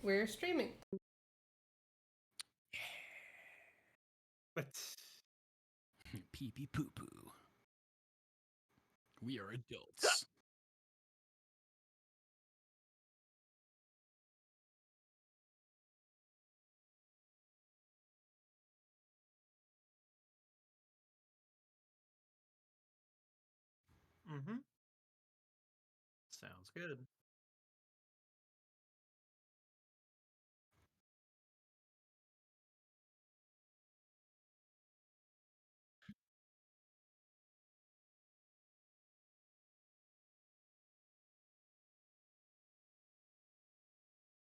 We're streaming. But Pee pee poo poo. We are adults. sounds good.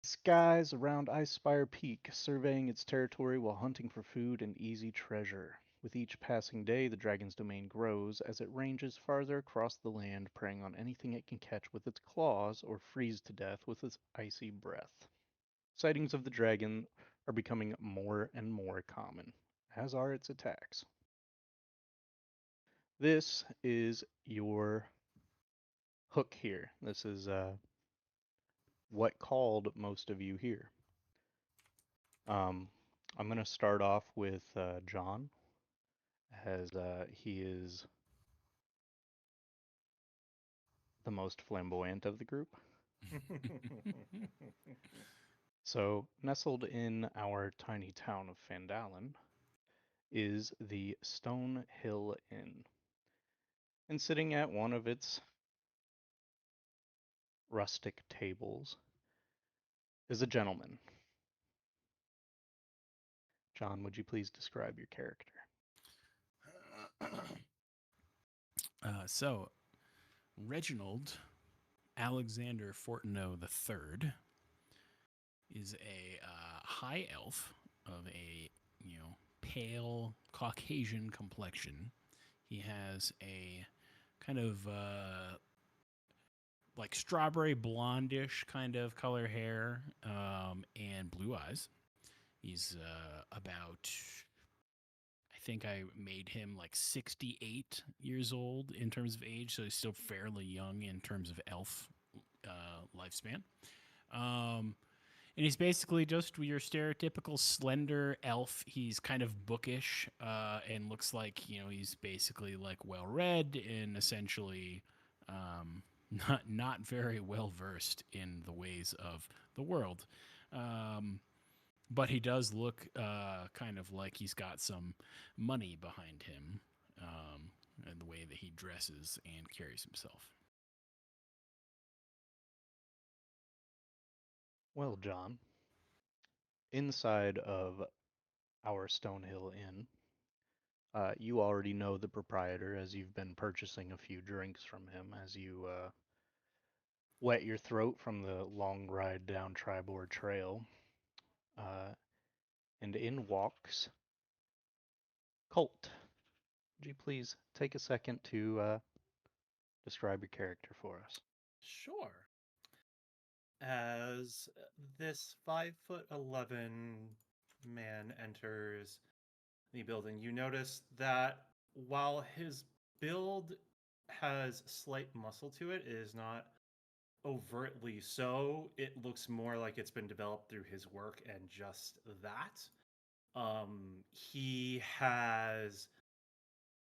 Skies around Icespire Peak, surveying its territory while hunting for food and easy treasure. With each passing day, the dragon's domain grows as it ranges farther across the land, preying on anything it can catch with its claws or freeze to death with its icy breath. Sightings of the dragon are becoming more and more common, as are its attacks. This is your hook here. This is what called most of you here. Um, I'm going to start off with John, as he is the most flamboyant of the group. So, nestled in our tiny town of Fandalen is the Stone Hill Inn. And sitting at one of its rustic tables is a gentleman. John, would you please describe your character? So, Reginald Alexander Fortneau III is a high elf of a pale Caucasian complexion. He has a kind of like strawberry blondish kind of color hair and blue eyes. He's about, I think I made him like 68 years old in terms of age, so he's still fairly young in terms of elf lifespan. Um, and he's basically just your stereotypical slender elf. He's kind of bookish and looks like, he's basically like well read and essentially not very well versed in the ways of the world. Um, but he does look kind of like he's got some money behind him, and the way that he dresses and carries himself. Well, John, inside of our Stonehill Inn, you already know the proprietor as you've been purchasing a few drinks from him as you wet your throat from the long ride down Tribord Trail. Uh, and in walks Colt. Would you please take a second to describe your character for us? Sure. As this 5'11" man enters the building, you notice that while his build has slight muscle to it, it is not overtly so. It looks more like it's been developed through his work and just that. He has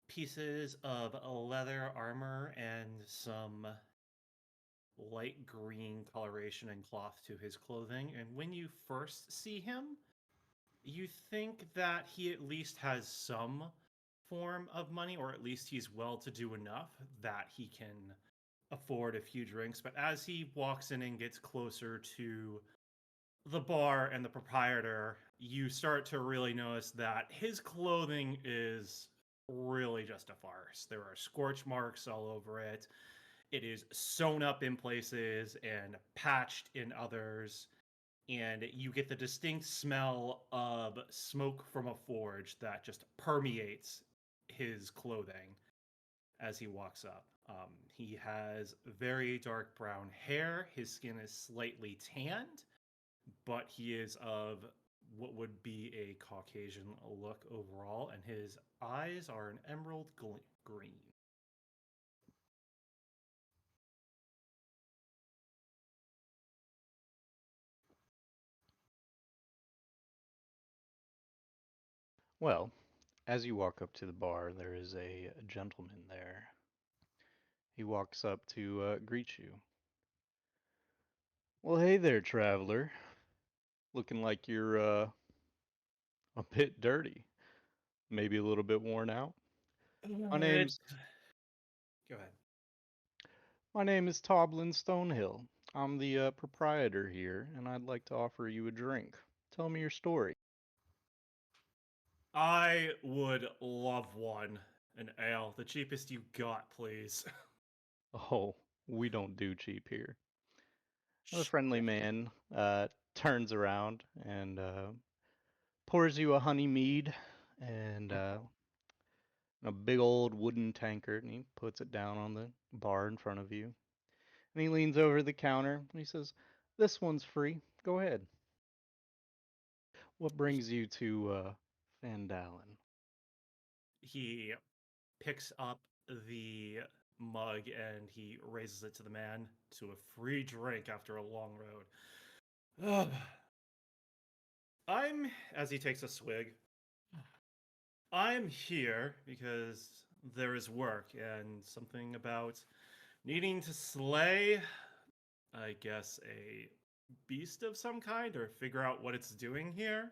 pieces of leather armor and some light green coloration and cloth to his clothing. And when you first see him, you think that he at least has some form of money, or at least he's well to do enough that he can afford a few drinks. But as he walks in and gets closer to the bar and the proprietor, you start to really notice that his clothing is really just a farce. There are scorch marks all over it. It is sewn up in places and patched in others. And you get the distinct smell of smoke from a forge that just permeates his clothing as he walks up. He has very dark brown hair. His skin is slightly tanned, but he is of what would be a Caucasian look overall, and his eyes are an emerald green. Well, as you walk up to the bar, there is a gentleman there. He walks up to greet you. Well, hey there, traveler. Looking like you're a bit dirty, maybe a little bit worn out. My It... name's Go ahead. my name is Toblin Stonehill. I'm the proprietor here, and I'd like to offer you a drink. Tell me your story. I would love one. An ale. The cheapest you got, please. Oh, we don't do cheap here. The Shit. friendly man turns around and pours you a honey mead and a big old wooden tankard, and he puts it down on the bar in front of you. And he leans over the counter and he says, "This one's free. Go ahead. What brings you to Fandalen?" He picks up the mug and he raises it to the man to a free drink after a long road. Ugh. As he takes a swig, I'm here because there is work and something about needing to slay, I guess, a beast of some kind or figure out what it's doing here.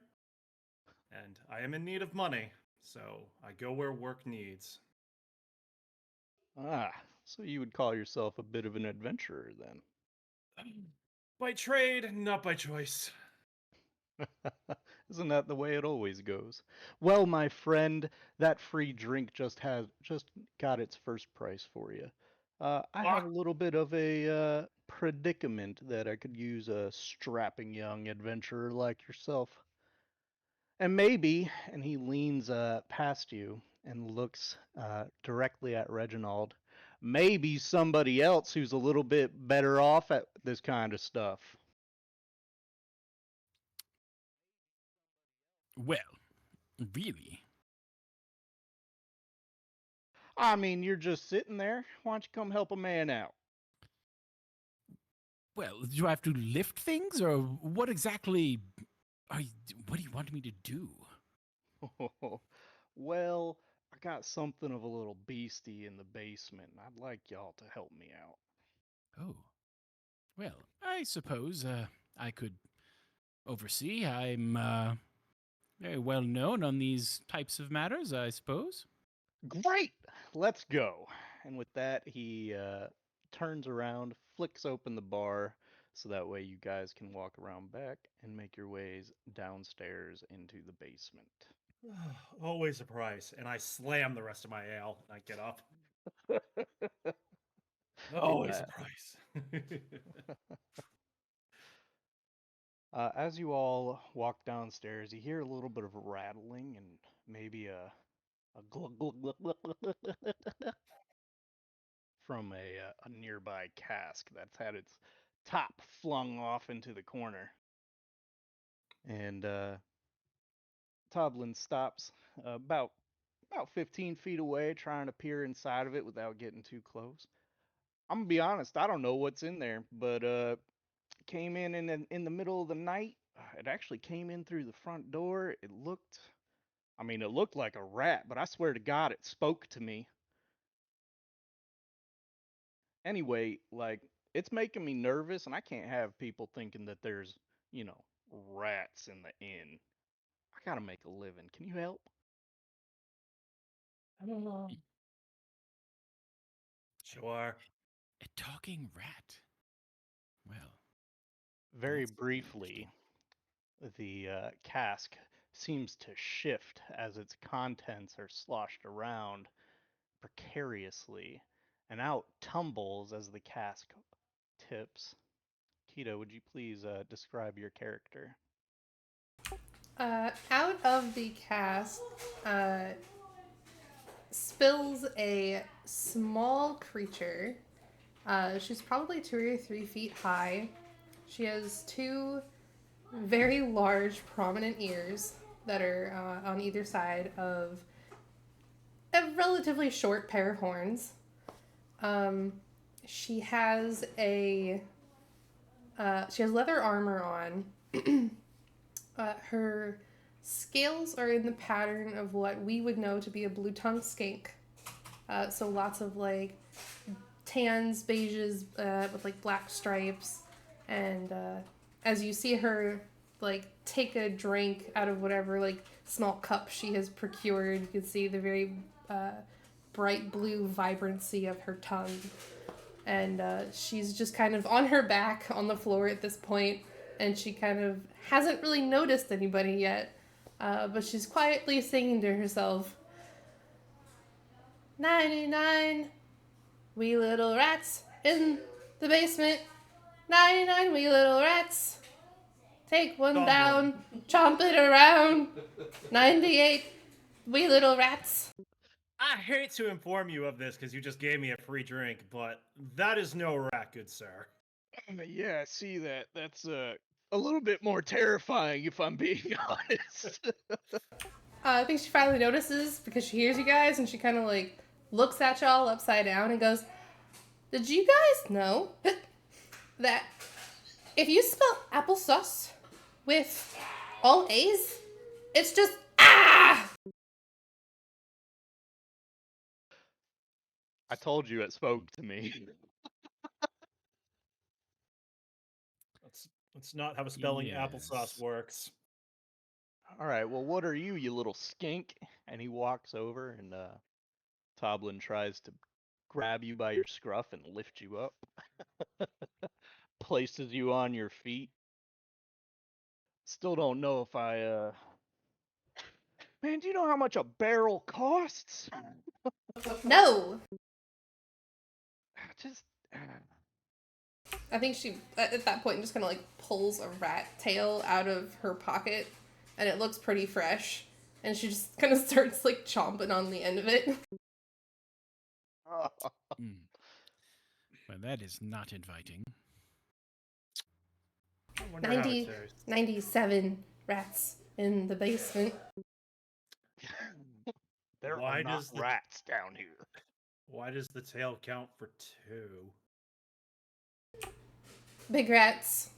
And I am in need of money, so I go where work needs. Ah, so you would call yourself a bit of an adventurer then. By trade, not by choice. Isn't that the way it always goes? Well, my friend, that free drink just got its first price for you. I have Ah, a little bit of a predicament that I could use a strapping young adventurer like yourself. And maybe, and he leans past you and looks directly at Reginald, maybe somebody else who's a little bit better off at this kind of stuff. Well, really? I mean, you're just sitting there. Why don't you come help a man out? Well, do I have to lift things, or what exactly? Are you, what do you want me to do? Well, I got something of a little beastie in the basement, and I'd like y'all to help me out. Oh, well, I suppose I could oversee. I'm very well known on these types of matters, I suppose. Great! Let's go. And with that, he turns around, flicks open the bar, so that way you guys can walk around back and make your ways downstairs into the basement. always a price. And I slam the rest of my ale and I get up. Always a Yeah. price. As you all walk downstairs, you hear a little bit of rattling and maybe a glug glug glug glug glug glug glug glug from a nearby cask that's had its top flung off into the corner. And Toblin stops about 15 feet away, trying to peer inside of it without getting too close. I'm gonna be honest, I don't know what's in there, but came in the middle of the night. It actually came in through the front door. It looked like a rat, but I swear to God, it spoke to me. Anyway, like, it's making me nervous, and I can't have people thinking that there's, you know, rats in the inn. I gotta make a living. Can you help? Sure. A talking rat. Well, Very that's interesting. briefly, the cask seems to shift as its contents are sloshed around precariously, and out tumbles as the cask tips. Keto, would you please describe your character? Out of the cast, spills a small creature. She's probably 2 or 3 feet high. She has two very large, prominent ears that are on either side of a relatively short pair of horns. Um, she has she has leather armor on. Her scales are in the pattern of what we would know to be a blue tongue skink. So lots of like tans, beiges with like black stripes, and as you see her like take a drink out of whatever like small cup she has procured, you can see the very bright blue vibrancy of her tongue, and she's just kind of on her back on the floor at this point, and she kind of hasn't really noticed anybody yet, but she's quietly singing to herself, 99 wee little rats in the basement. 99 wee little rats. Take one Gobble. down, chomp it around. 98 wee little rats. I hate to inform you of this because you just gave me a free drink, but that is no rat, good sir. Yeah, I see that. That's a little bit more terrifying, if I'm being honest. I think she finally notices because she hears you guys and she kind of like looks at y'all upside down and goes, did you guys know that if you spell applesauce with all A's, it's just ah! I told you it spoke to me. That's not how spelling Yes. applesauce works. All right, well, what are you, you little skink? And he walks over, and Toblin tries to grab you by your scruff and lift you up. Places you on your feet. Still don't know if I, Man, do you know how much a barrel costs? No! Just... I think she, at that point, just kind of like pulls a rat tail out of her pocket, and it looks pretty fresh. And she just kind of starts like chomping on the end of it. Mm. Well, that is not inviting. I wonder how it 90, tastes. 97 rats in the basement. There Why are not does the- rats down here. Why does the tail count for 2? Big rats.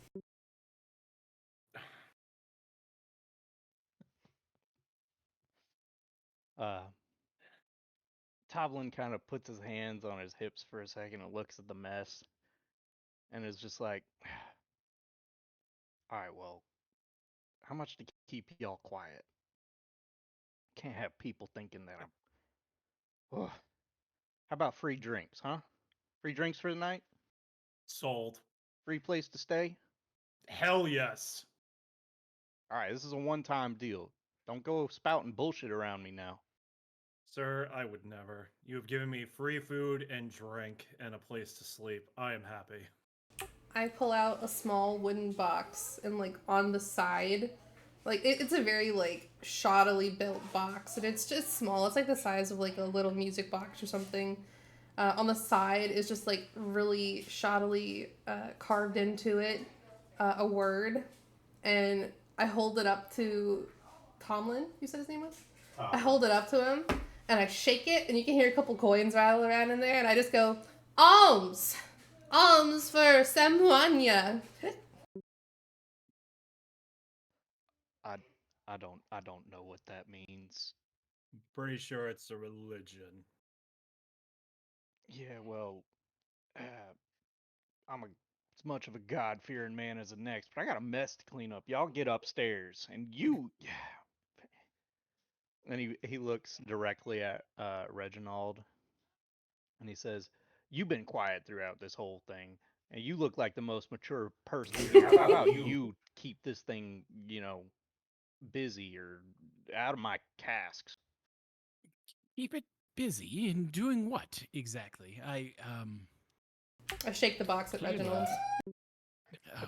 Toblin kind of puts his hands on his hips for a second and looks at the mess and is just like, all right, well, how much to keep y'all quiet? Can't have people thinking that I'm... Ugh. How about free drinks, huh? Free drinks for the night? Sold. Free place to stay? Hell yes. All right, this is a one-time deal. Don't go spouting bullshit around me now. Sir, I would never. You have given me free food and drink and a place to sleep. I am happy. I pull out a small wooden box and like on the side, like it's a very like shoddily built box and it's just small. It's like the size of like a little music box or something. On the side is just like really shoddily carved into it a word, and I hold it up to Tomlin. You said his name was? I hold it up to him and I shake it and you can hear a couple coins rattle around in there and I just go, alms! Alms for Samuanya. I don't know what that means. Pretty sure it's a religion. Yeah, well, I'm as much of a God-fearing man as the next, but I got a mess to clean up. Y'all get upstairs, and you... And he looks directly at Reginald, and he says, "You've been quiet throughout this whole thing, and you look like the most mature person here. How about you keep this thing, busy or out of my casks?" Keep it busy in doing what exactly? I shake the box at Clearly. Reginald. uh,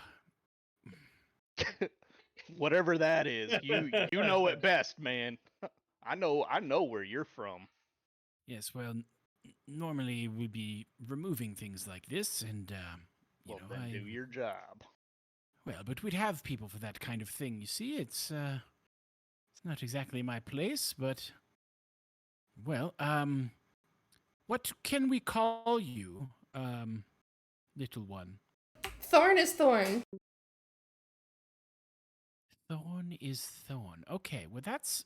Whatever that is, you know it best, man. I know where you're from. yes, well, normally we'd be removing things like this, and you Well, know, then do your job. well, but we'd have people for that kind of thing. You see, it's not exactly my place, but well, what can we call you, little one? Thorn is Thorn. Thorn is Thorn. Okay, well that's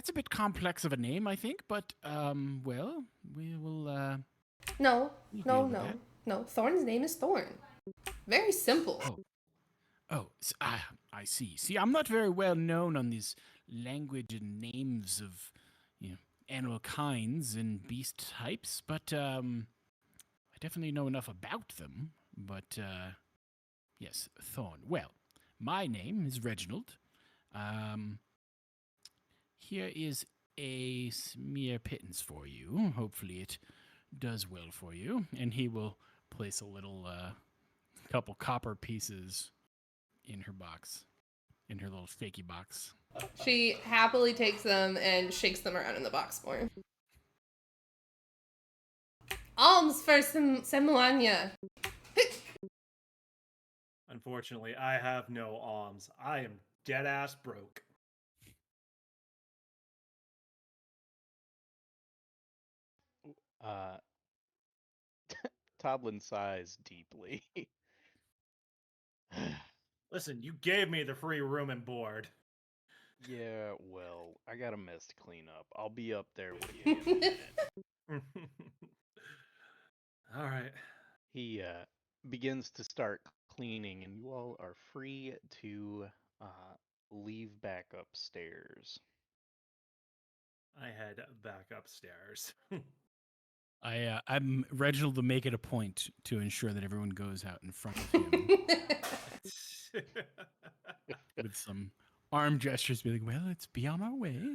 a bit complex of a name, I think, but well, we will No, we'll no, deal with no, that. no. Thorn's name is Thorn. Very simple. Oh. I see. See, I'm not very well known on these language and names of, you know, animal kinds and beast types, but I definitely know enough about them. But yes, Thorn. Well, my name is Reginald. Um, Here is a smear pittance for you. Hopefully, it does well for you. And he will place a little couple copper pieces in her box, in her little fakey box. She happily takes them and shakes them around in the box for him. Alms for Semuanya. Unfortunately, I have no alms. I am dead ass broke. Uh, Toblin sighs deeply. Listen, you gave me the free room and board. Yeah, well, I got a mess to clean up. I'll be up there with you in a minute. All right. He begins to start cleaning, and you all are free to leave back upstairs. I head back upstairs. I'm Reginald to make it a point to ensure that everyone goes out in front of him with some arm gestures, be like, "Well, let's be on our way."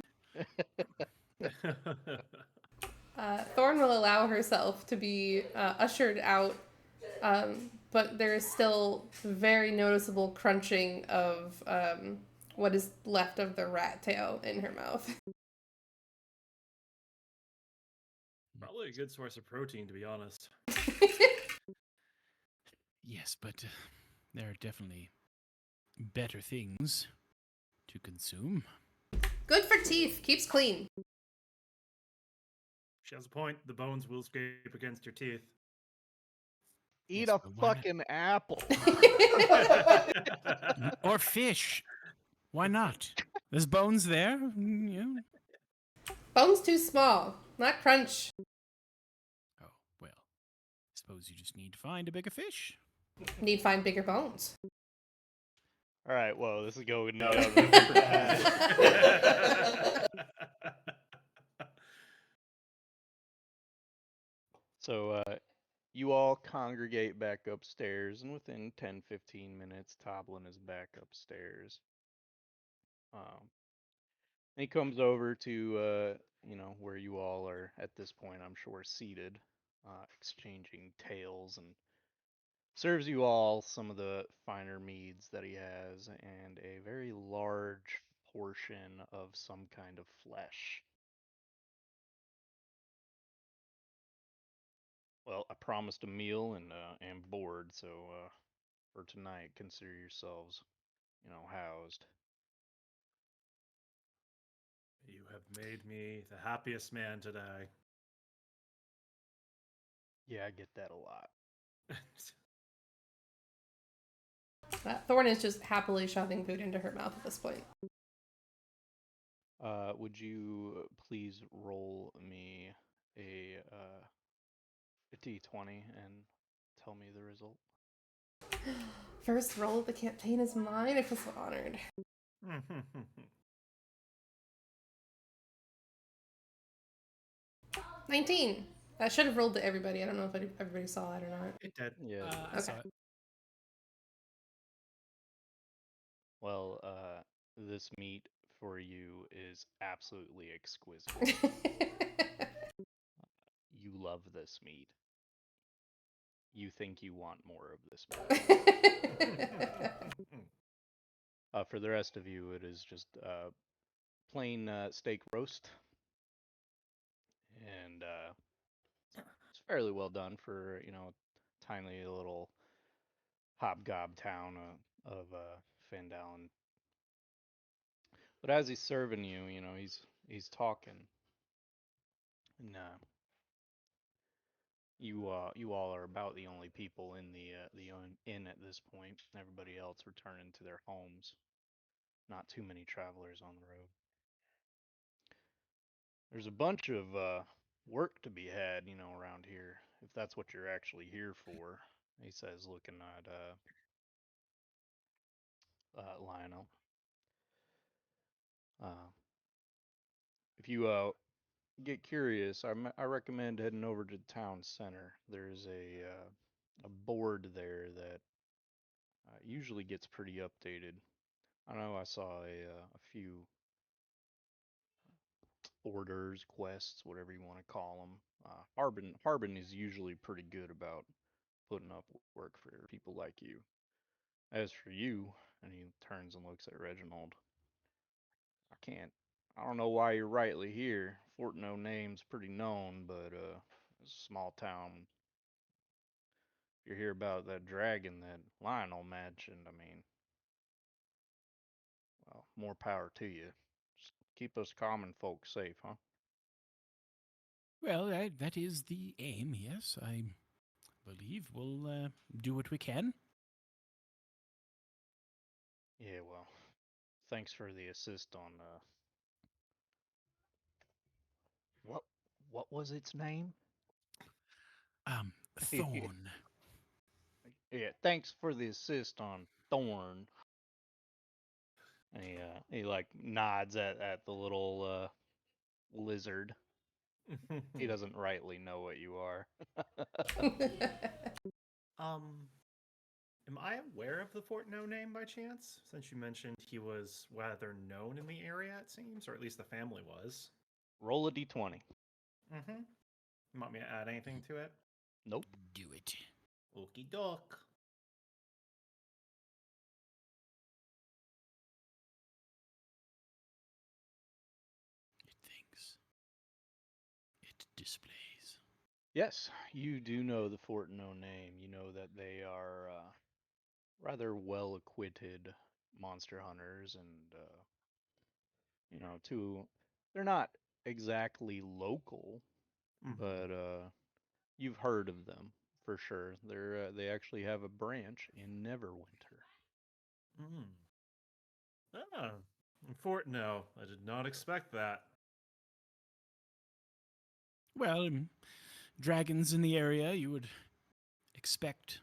Thorn will allow herself to be ushered out, but there is still very noticeable crunching of what is left of the rat tail in her mouth. Probably a good source of protein, to be honest. Yes, but there are definitely better things to consume. Good for teeth. Keeps clean. She has a point. The bones will scrape against your teeth. Eat Yes, a but why not? fucking apple. Or fish. Why not? There's bones there. Yeah. Bones too small. Not crunch. Oh, well. I suppose you just need to find a bigger fish. Need find bigger bones. All right, whoa, this is going No, down. So you all congregate back upstairs, and within 10-15 minutes, Toblin is back upstairs. He comes over to where you all are at this point, I'm sure, seated, exchanging tales, and serves you all some of the finer meads that he has and a very large portion of some kind of flesh. Well, I promised a meal and board, so for tonight, consider yourselves, housed. You have made me the happiest man today. Yeah, I get that a lot. Thorn is just happily shoving food into her mouth at this point. Would you please roll me a d20 and tell me the result? First roll of the campaign is mine. I feel so honored. 19. I should have rolled to everybody. I don't know if everybody saw that or not. It did. Yeah. I saw Okay. it. Well, this meat for you is absolutely exquisite. You love this meat. You think you want more of this meat. For the rest of you, it is just plain steak roast, and it's fairly well done for tiny little hobgob town of Fandalen. But as he's serving you, he's talking, and you all are about the only people in the inn at this point. Everybody else returning to their homes. Not too many travelers on the road. There's a bunch of work to be had, around here. If that's what you're actually here for, he says, looking at Lionel. Uh, if you get curious, I recommend heading over to the town center. There's a board there that usually gets pretty updated. I know I saw a few orders, quests, whatever you want to call them. Harbin is usually pretty good about putting up work for people like you. As for you, and he turns and looks at Reginald, I can't. I don't know why you're rightly here. Fort No Name's pretty known, but it's a small town. If you hear about that dragon that Lionel mentioned, I mean, well, more power to you. Just keep us common folk safe, huh? Well, that is the aim, yes. I believe we'll do what we can. Yeah, well, thanks for the assist on what what was its name? Thorn. Yeah, thanks for the assist on Thorn. And he like nods at the little lizard. He doesn't rightly know what you are. Um, am I aware of the Fort No Name by chance? Since you mentioned he was rather known in the area, it seems, or at least the family was. Roll a d20. Mm-hmm. You want me to add anything to it? Nope. Do it. Okie doke. It thinks. It displays. Yes, you do know the Fort No Name. You know that they are rather well acquitted monster hunters, and they're not exactly local, but you've heard of them for sure. They actually have a branch in Neverwinter. Mm. Ah, Fort No. I did not expect that. Well, dragons in the area, you would expect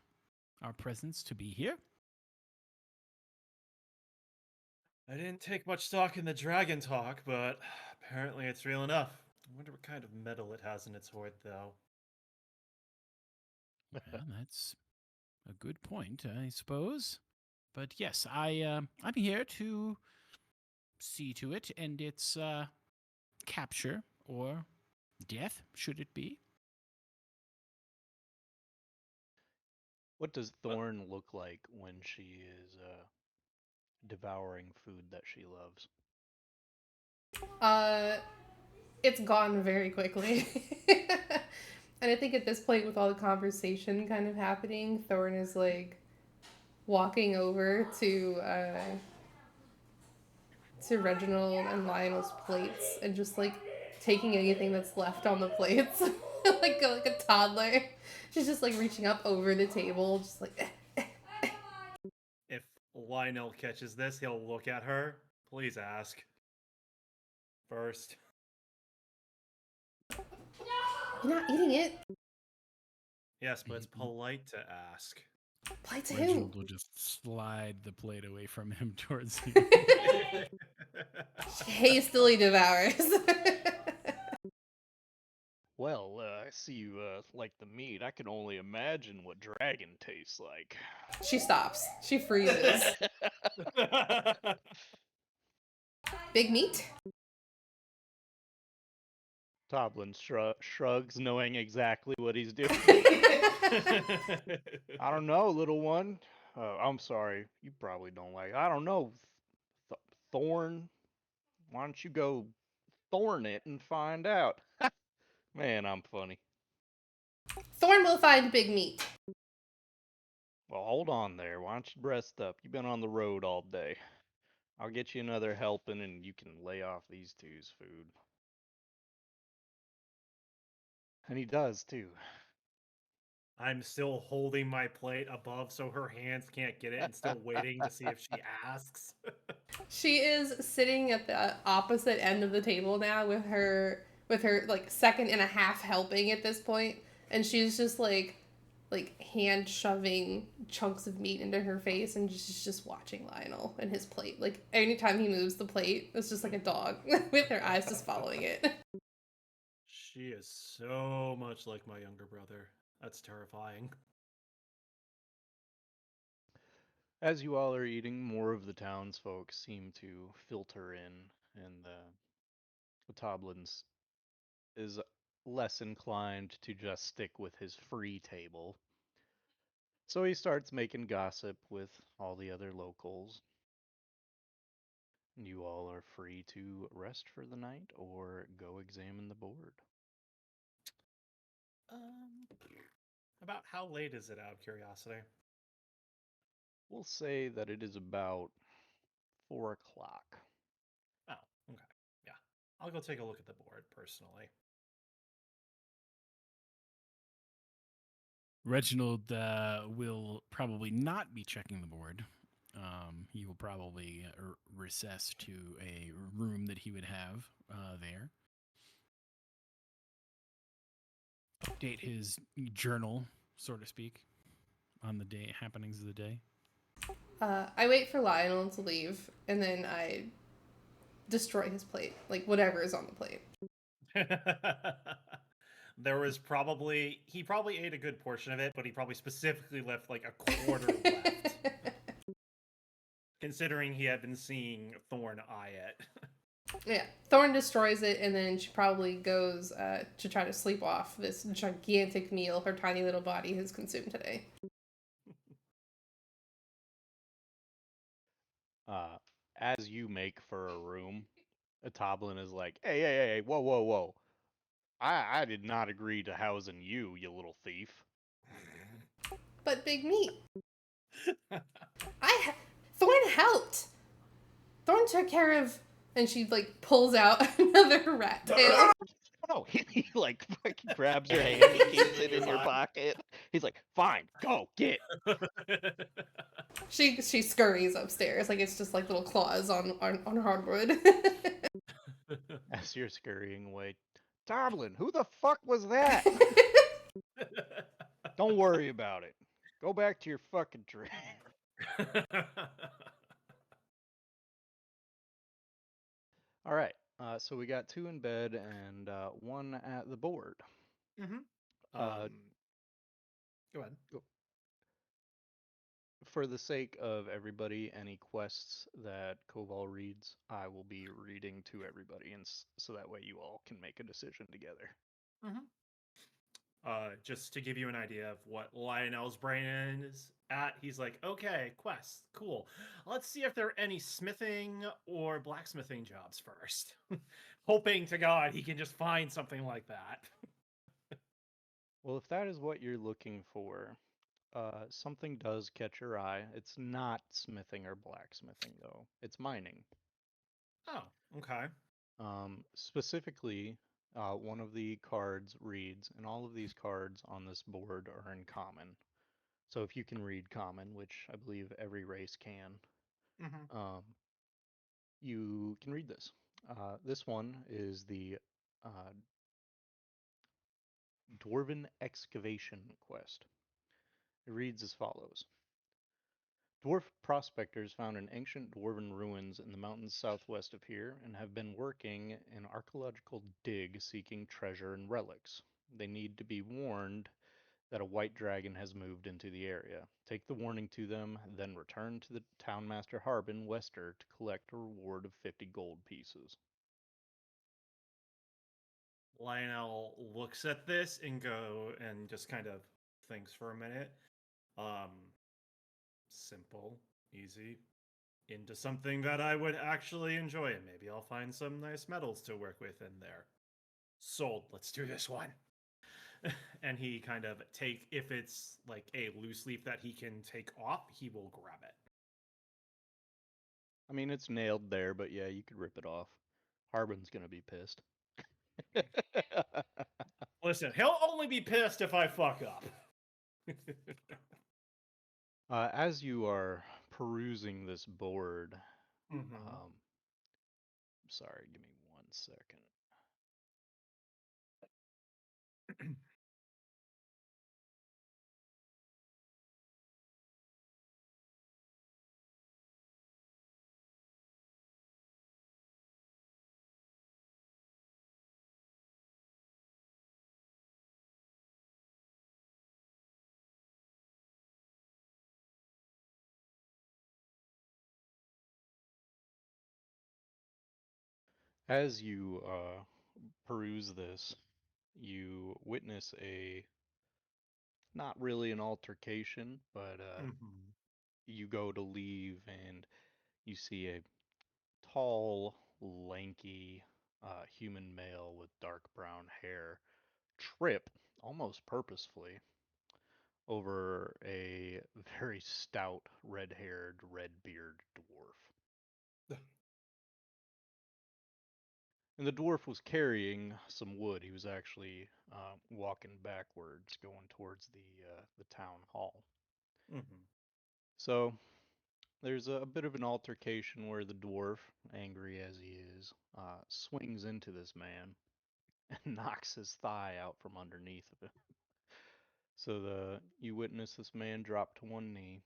our presence to be here. I didn't take much stock in the dragon talk, but apparently it's real enough. I wonder what kind of metal it has in its hoard, though. Well, that's a good point, I suppose. But yes, I'm here to see to it and its capture or death, should it be. What does Thorn look like when she is devouring food that she loves? uh, it's gone very quickly. And I think at this point, with all the conversation kind of happening, Thorn is like walking over to Reginald and Lionel's plates and just like taking anything that's left on the plates, like a toddler. She's just like reaching up over the table, just like. If Lionel catches this, he'll look at her. Please ask. First. You're not eating it. Yes, but it's polite to ask. Plate to who? Reginald will just slide the plate away from him towards you. Hastily devours. Well, I see you like the meat. I can only imagine what dragon tastes like. She stops. She freezes. Big meat? Toblin shrugs, knowing exactly what he's doing. I don't know, little one. I'm sorry. You probably don't like. I don't know. Thorn. Why don't you go thorn it and find out? Man, I'm funny. Thorn will find big meat. Well, hold on there. Why don't you rest up? You've been on the road all day. I'll get you another helping and you can lay off these two's food. And he does too. I'm still holding my plate above so her hands can't get it and still waiting to see if she asks. She is sitting at the opposite end of the table now with her like second and a half helping at this point, and she's just like hand shoving chunks of meat into her face and just watching Lionel and his plate. Like anytime he moves the plate, it's just like a dog with her eyes just following it. She is so much like my younger brother. That's terrifying. As you all are eating, more of the townsfolk seem to filter in, and the Toblins is less inclined to just stick with his free table. So he starts making gossip with all the other locals. You all are free to rest for the night or go examine the board. Um, about how late is it, out of curiosity? We'll say that it is about 4 o'clock. Oh, okay. Yeah. I'll go take a look at the board personally. Reginald will probably not be checking the board. He will probably recess to a room that he would have there. Update his journal, so to speak, on the day happenings of the day. I wait for Lionel to leave, and then I destroy his plate, like whatever is on the plate. There was he probably ate a good portion of it, but he probably specifically left like a quarter left, considering he had been seeing Thorn eye it. Yeah, Thorn destroys it, and then she probably goes to try to sleep off this gigantic meal her tiny little body has consumed today. As you make for a room, a Toblin is like, hey, whoa, whoa, whoa. I did not agree to housing you, you little thief. But Big Meat, Thorn helped. Thorn took care of, and she like pulls out another rat tail. Oh, he like fucking grabs your hand, he keeps it in your pocket. He's like, fine, go, get. She scurries upstairs like it's just like little claws on hardwood. As you're scurrying away, Toblin, who the fuck was that? Don't worry about it. Go back to your fucking drink. All right. So we got 2 in bed and 1 at the board. Mm-hmm. Uh, Go ahead. For the sake of everybody, any quests that Koval reads, I will be reading to everybody, and so that way you all can make a decision together. Mm-hmm. Just to give you an idea of what Lionel's brain is at, he's like, okay, quests, cool. Let's see if there are any smithing or blacksmithing jobs first. Hoping to God he can just find something like that. Well, if that is what you're looking for, something does catch your eye. It's not smithing or blacksmithing, though. It's mining. Oh, okay. Specifically, one of the cards reads, and all of these cards on this board are in common. So if you can read common, which I believe every race can, Mm-hmm. you can read this. This one is the Dwarven Excavation Quest. It reads as follows. Dwarf prospectors found an ancient dwarven ruins in the mountains southwest of here and have been working an archaeological dig seeking treasure and relics. They need to be warned that a white dragon has moved into the area. Take the warning to them, then return to the townmaster Harbin Wester to collect a reward of 50 gold pieces. Lionel looks at this and just kind of thinks for a minute. Simple, easy, into something that I would actually enjoy, and maybe I'll find some nice metals to work with in there. Sold. Let's do this one. And he kind of if it's like a loose leaf that he can take off, he will grab it. I mean, it's nailed there, but yeah, you could rip it off. Harbin's gonna be pissed. Listen, he'll only be pissed if I fuck up. As you are perusing this board, Mhm. sorry, give me 1 second. As you peruse this, you witness not really an altercation, but Mhm. you go to leave and you see a tall, lanky human male with dark brown hair trip, almost purposefully, over a very stout, red-haired, red-bearded dwarf. And the dwarf was carrying some wood. He was actually walking backwards, going towards the town hall. Mhm. So there's a bit of an altercation where the dwarf, angry as he is, swings into this man and knocks his thigh out from underneath of him. So you witness this man drop to one knee.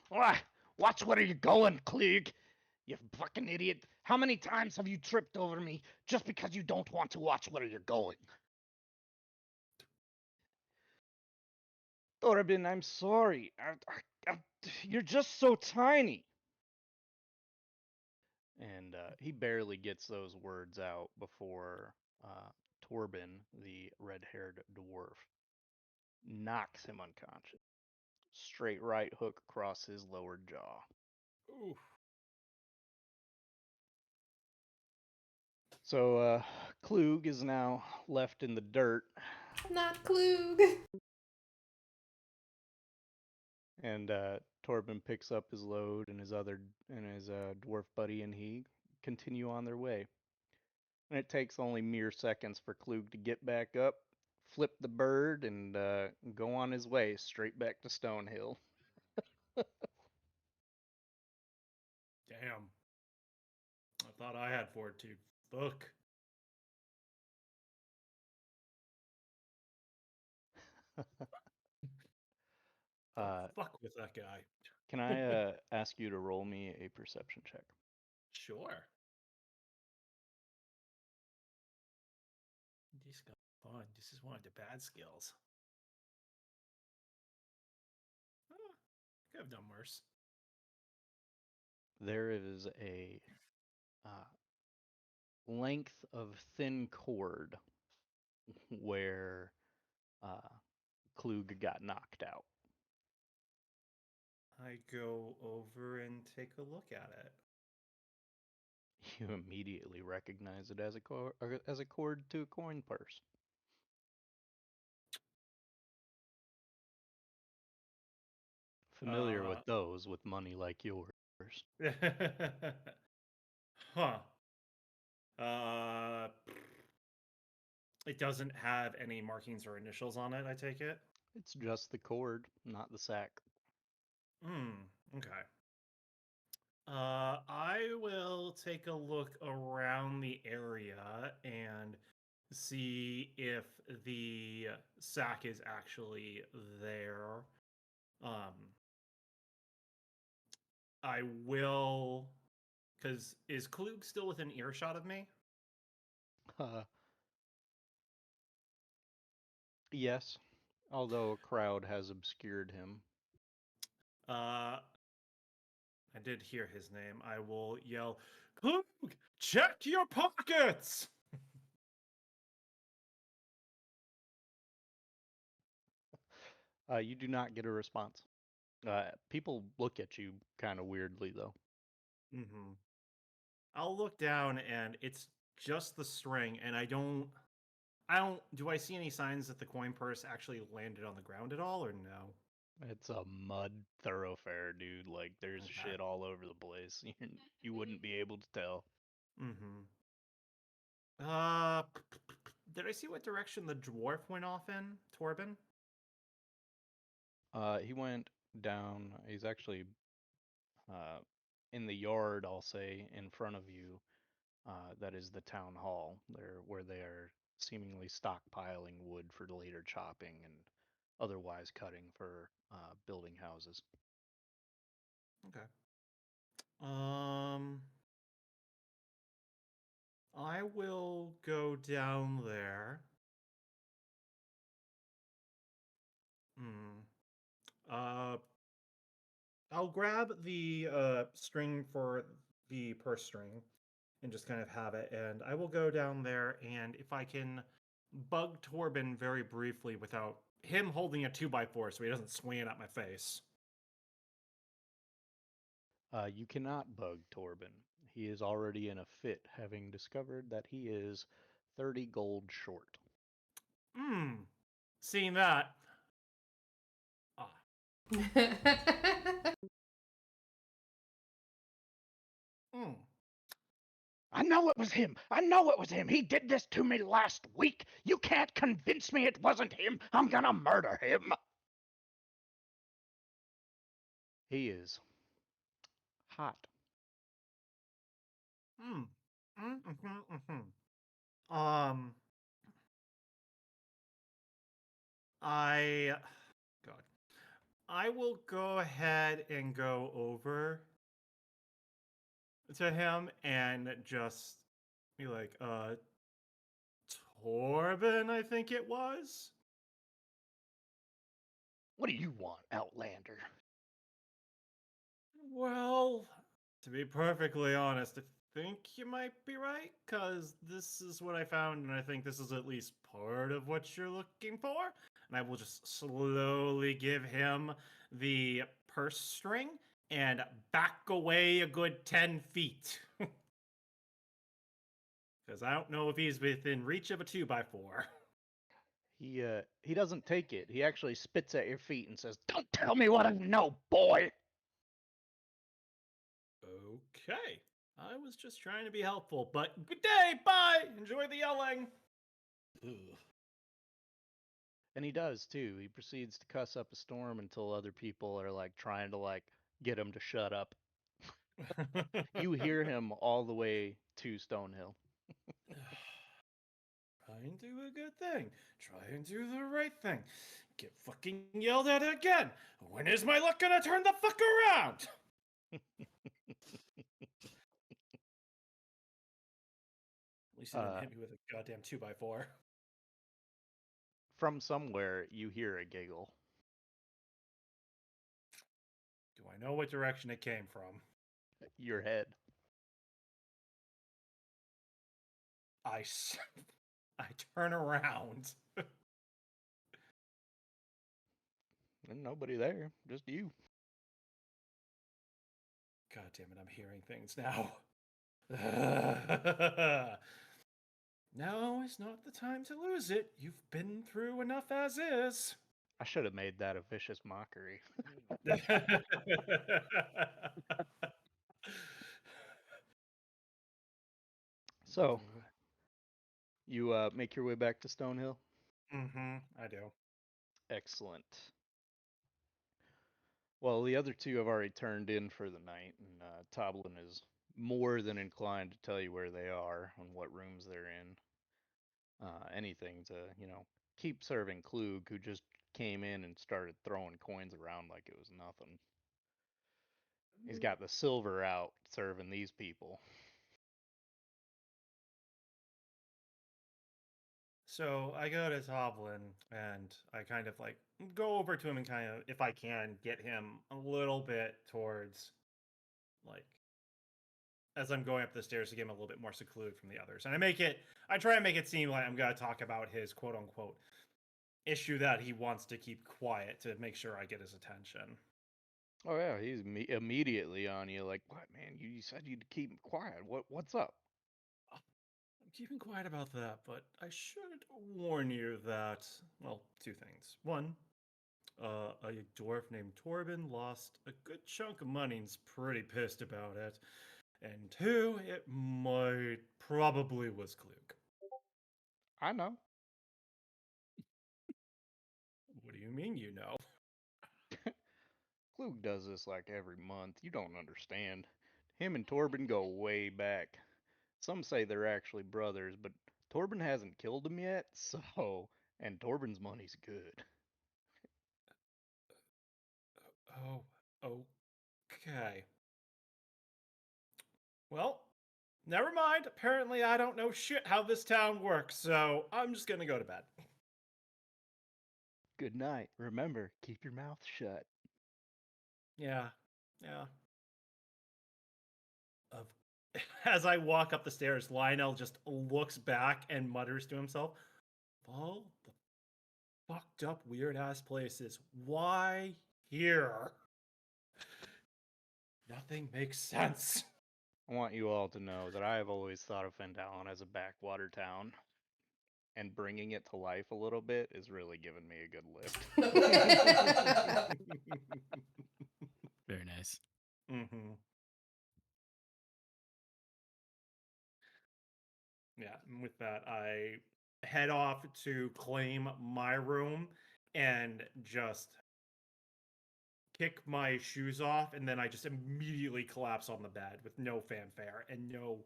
Watch where you're going, Klieg. You fucking idiot. How many times have you tripped over me just because you don't want to watch where you're going? Thorabin, I'm sorry. You're just so tiny. And he barely gets those words out before Torben, the red-haired dwarf, knocks him unconscious. Straight right hook across his lower jaw. Oof. So Klug is now left in the dirt, Not Klug. and Torben picks up his load and his dwarf buddy, and he continue on their way. And it takes only mere seconds for Klug to get back up, flip the bird, and go on his way straight back to Stonehill. Damn. I thought I had fortitude. Fuck. Don't fuck with that guy. Can I ask you to roll me a perception check? Sure. This got fun. This is one of the bad skills. Could have done worse. There is a length of thin cord where Klug got knocked out. I go over and take a look at it. You immediately recognize it as a cord to a coin purse. Familiar with those with money like yours. Huh. It doesn't have any markings or initials on it, I take it? It's just the cord, not the sack. Okay. I will take a look around the area and see if the sack is actually there. I will, because is Klug still within earshot of me? Yes, although a crowd has obscured him. I did hear his name. I will yell, Klug, check your pockets! You do not get a response. People look at you kind of weirdly, though. Mm-hmm. I'll look down and it's just the string, and do I see any signs that the coin purse actually landed on the ground at all, or no? It's a mud thoroughfare, dude. Like, there's Okay. shit all over the place. You wouldn't be able to tell. Mm-hmm. did I see what direction the dwarf went off in, Torben? He went down. He's actually in the yard, I'll say, in front of you. That is the town hall, where they are seemingly stockpiling wood for later chopping and otherwise cutting for building houses. Okay. I will go down there. Uh, I'll grab the string for the purse string and just kind of have it, and I will go down there, and if I can bug Torben very briefly without him holding a 2x4 so he doesn't swing it at my face. You cannot bug Torben. He is already in a fit, having discovered that he is 30 gold short. Seeing that. I know it was him. I know it was him. He did this to me last week. You can't convince me it wasn't him. I'm gonna murder him. He is hot. God. I will go ahead and go over to him and just be like, Torben, I think it was. What do you want, Outlander? Well, to be perfectly honest, I think you might be right, because this is what I found, and I think this is at least part of what you're looking for. And I will just slowly give him the purse string and back away a good 10 feet. Because I don't know if he's within reach of a 2x4. He doesn't take it. He actually spits at your feet and says, Don't tell me what I know, boy. Okay. I was just trying to be helpful, but good day, bye! Enjoy the yelling! Ugh. And he does too. He proceeds to cuss up a storm until other people are like trying to like get him to shut up. You hear him all the way to Stonehill. Try and do a good thing. Try and do the right thing. Get fucking yelled at again. When is my luck gonna turn the fuck around? At least he didn't hit me with a goddamn 2x4. From somewhere, you hear a giggle. Do I know what direction it came from? Your head. I turn around. And nobody there, just you. God damn it, I'm hearing things now. No, it's not the time to lose it. You've been through enough as is. I should have made that a vicious mockery. So, you make your way back to Stonehill? I do. Excellent. Well, the other two have already turned in for the night, and Toblin is more than inclined to tell you where they are and what rooms they're in. Anything to, keep serving Klug, who just came in and started throwing coins around like it was nothing. He's got the silver out serving these people. So I go to Toblin and I kind of like go over to him and kind of, if I can, get him a little bit towards, like, as I'm going up the stairs to get him a little bit more secluded from the others. And I try and make it seem like I'm going to talk about his quote unquote issue that he wants to keep quiet to make sure I get his attention. Oh yeah, he's immediately on you like, what, man? You said you'd keep quiet. What's up? I'm keeping quiet about that, but I should warn you that, well, two things. One, a dwarf named Torben lost a good chunk of money and's pretty pissed about it. And two, it probably was Klug. I know. What do you mean you know? Klug does this like every month. You don't understand. Him and Torben go way back. Some say they're actually brothers, but Torben hasn't killed him yet, so. And Torben's money's good. Oh, okay. Well, never mind. Apparently, I don't know shit how this town works, so I'm just gonna go to bed. Good night. Remember, keep your mouth shut. Yeah, yeah. Of as I walk up the stairs, Lionel just looks back and mutters to himself, "All the fucked up, weird ass places. Why here? Nothing makes sense." I want you all to know that I have always thought of Fendalen as a backwater town, and bringing it to life a little bit is really giving me a good lift. Very nice. Mm-hmm. Yeah, and with that, I head off to claim my room and just kick my shoes off, and then I just immediately collapse on the bed with no fanfare and no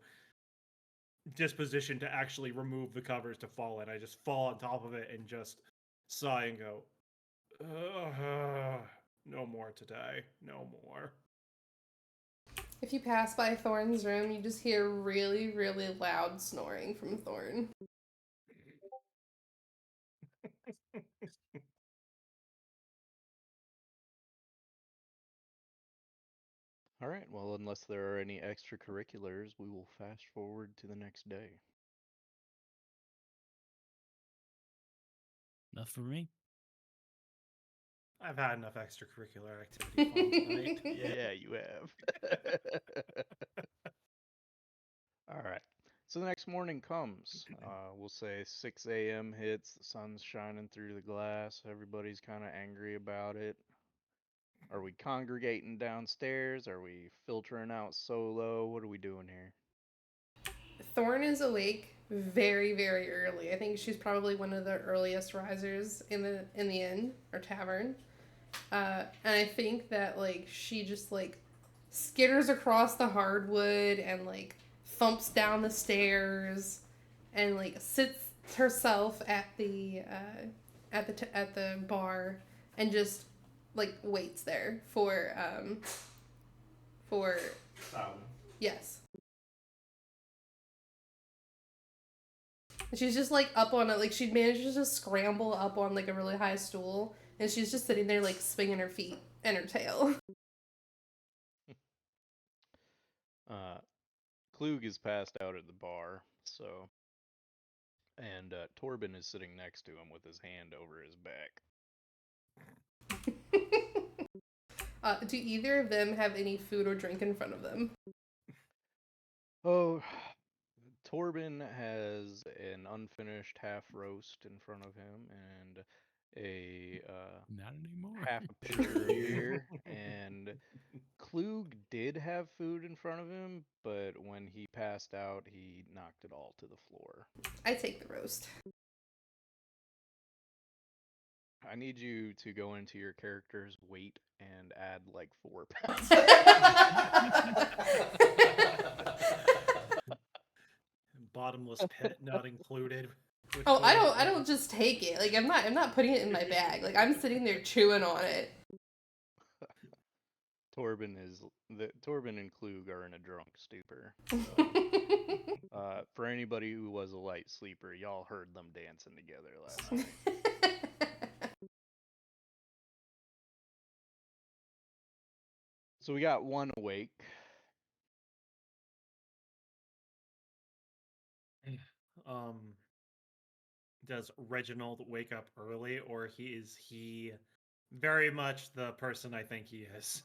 disposition to actually remove the covers to fall in. I just fall on top of it and just sigh and go, no more today. No more. If you pass by Thorn's room, you just hear really, really loud snoring from Thorn. All right, well, unless there are any extracurriculars, we will fast forward to the next day. Enough for me. I've had enough extracurricular activity fun tonight. Yeah, you have. All right. So the next morning comes. We'll say 6 a.m. hits, the sun's shining through the glass, everybody's kind of angry about it. Are we congregating downstairs? Are we filtering out solo? What are we doing here? Thorn is awake very, very early. I think she's probably one of the earliest risers in the inn or tavern. And I think that like she just like skitters across the hardwood and like thumps down the stairs and like sits herself at the bar and just like waits there for yes. She's just like up on it, like she manages to scramble up on like a really high stool, and she's just sitting there like swinging her feet and her tail. Klug is passed out at the bar, so. And Torben is sitting next to him with his hand over his back. Do either of them have any food or drink in front of them? Oh, Torben has an unfinished half roast in front of him and a Not anymore. half a pitcher of beer. And Klug did have food in front of him, but when he passed out, he knocked it all to the floor. I take the roast. I need you to go into your character's weight and add like 4 pounds. Bottomless pit not included. Oh, I don't just take it. Like I'm not putting it in my bag. Like I'm sitting there chewing on it. Torben and Klug are in a drunk stupor. So, for anybody who was a light sleeper, y'all heard them dancing together last night. So we got one awake. Does Reginald wake up early, or is he very much the person I think he is?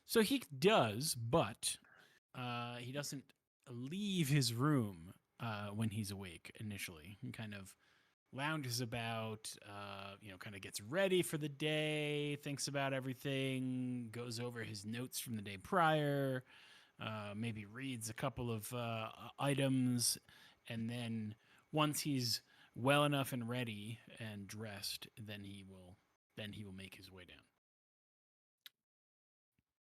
So he does, but he doesn't leave his room when he's awake initially. He kind of lounges about, kind of gets ready for the day, thinks about everything, goes over his notes from the day prior, maybe reads a couple of items, and then once he's well enough and ready and dressed, then he will make his way down.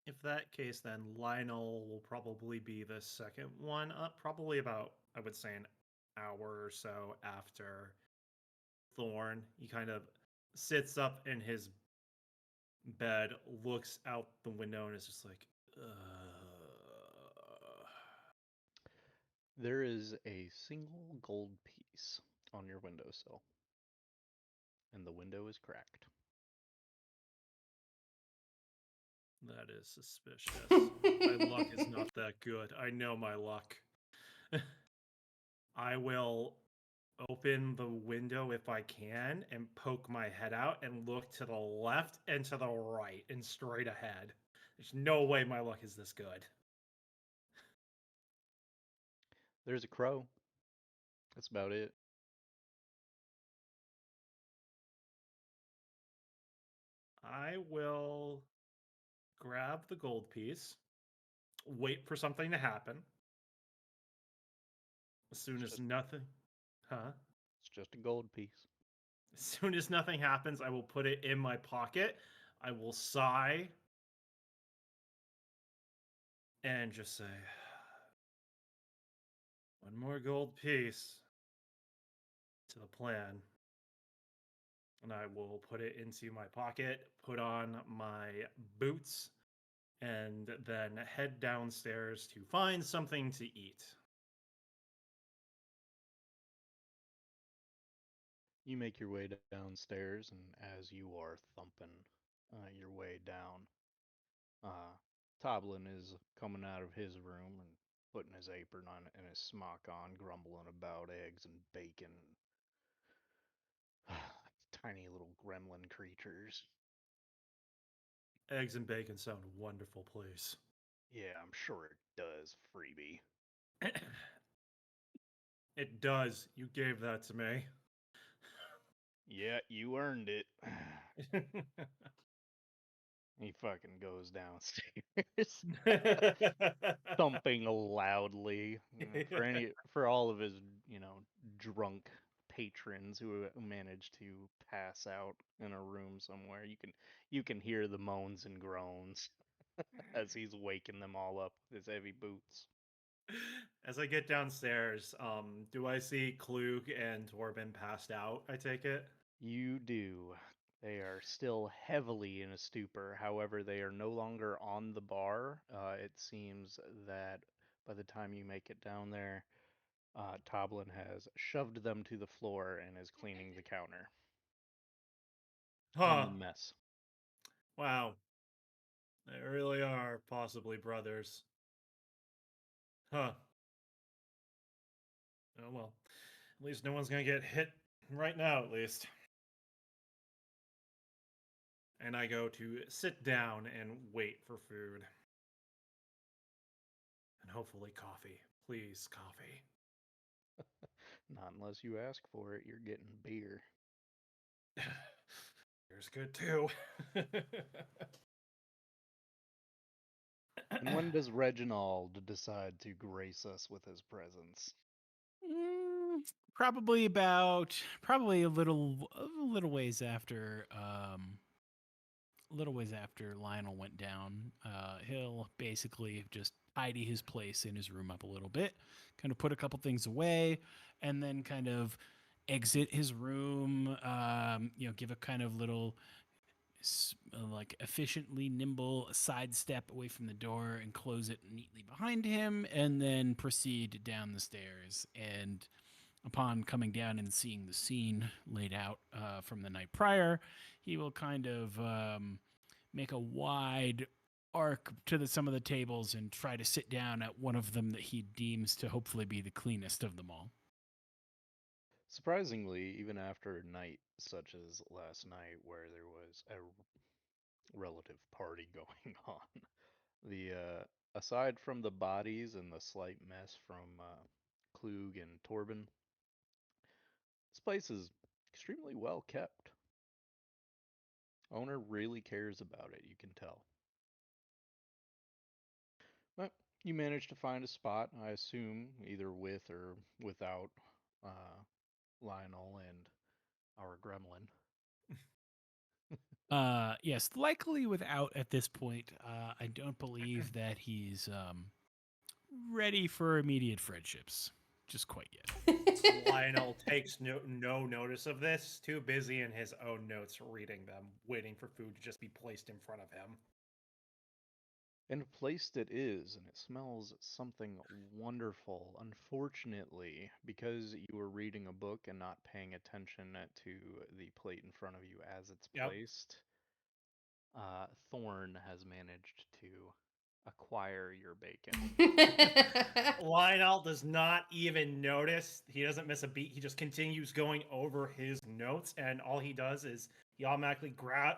If that case, then Lionel will probably be the second one up, probably about, I would say, an hour or so after Thorn. He kind of sits up in his bed, looks out the window, and is just like, There is a single gold piece on your windowsill, and the window is cracked. that is suspicious. My luck is not that good. I know my luck. I will open the window if I can and poke my head out and look to the left and to the right and straight ahead. There's no way my luck is this good. There's a crow. That's about it. I will grab the gold piece, wait for something to happen. As soon It's as just- nothing, huh? It's just a gold piece. As soon as nothing happens, I will put it in my pocket. I will sigh and just say, one more gold piece to the plan. And I will put it into my pocket, put on my boots, and then head downstairs to find something to eat. You make your way downstairs, and as you are thumping your way down, Toblin is coming out of his room and putting his apron on and his smock on, grumbling about eggs and bacon. Tiny little gremlin creatures. Eggs and bacon sound wonderful, please. Yeah, I'm sure it does, freebie. It does. You gave that to me. Yeah, you earned it. He fucking goes downstairs, thumping loudly for all of his, drunk patrons who manage to pass out in a room somewhere. You can hear the moans and groans as he's waking them all up with his heavy boots. As I get downstairs, do I see Klug and Torben passed out? I take it. You do. They are still heavily in a stupor. However, they are no longer on the bar. It seems that by the time you make it down there, Toblin has shoved them to the floor and is cleaning the counter and Huh. the mess. Wow. They really are possibly brothers. Huh. Oh well. At least no one's gonna get hit right now, at least. And I go to sit down and wait for food. And hopefully coffee. Please, coffee. Not unless you ask for it, you're getting beer. Beer's good too. And when does Reginald decide to grace us with his presence? Probably a little ways after Lionel went down. He'll basically just tidy his place in his room up a little bit, kind of put a couple things away, and then kind of exit his room. Give a kind of little like efficiently nimble sidestep away from the door and close it neatly behind him, and then proceed down the stairs. And upon coming down and seeing the scene laid out from the night prior, he will kind of make a wide arc to some of the tables and try to sit down at one of them that he deems to hopefully be the cleanest of them all. Surprisingly, even after a night such as last night, where there was a relative party going on, the aside from the bodies and the slight mess from Klug and Torben, this place is extremely well kept. Owner really cares about it, you can tell. But You manage to find a spot, I assume, either with or without Lionel and our gremlin. Yes, likely without at this point. I don't believe that he's ready for immediate friendships just quite yet. Lionel takes no notice of this, too busy in his own notes reading them, waiting for food to just be placed in front of him. And placed it is, and it smells something wonderful. Unfortunately, because you were reading a book and not paying attention to the plate in front of you as it's Yep. placed, Thorn has managed to acquire your bacon. Lionel does not even notice. He doesn't miss a beat. He just continues going over his notes, and all he does is he automatically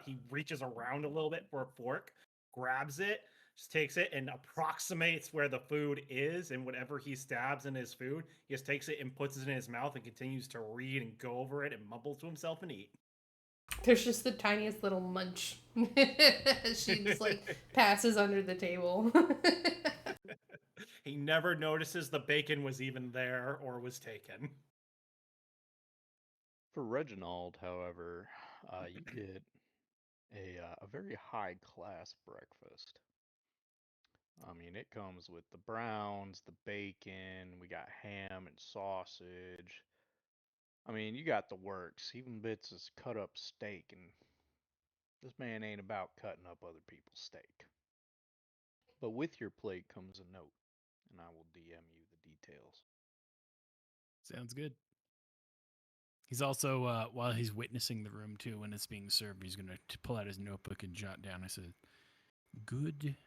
he reaches around a little bit for a fork, grabs it, just takes it and approximates where the food is, and whatever he stabs in his food, he just takes it and puts it in his mouth and continues to read and go over it and mumble to himself and eat. There's just the tiniest little munch. She just like passes under the table. He never notices the bacon was even there or was taken. For Reginald, however, you get a very high class breakfast. I mean, it comes with the browns, the bacon, we got ham and sausage. I mean, you got the works, even bits of cut up steak, and this man ain't about cutting up other people's steak. But with your plate comes a note, and I will DM you the details. Sounds good. He's also, while he's witnessing the room too, when it's being served, he's going to pull out his notebook and jot down. I said, "Good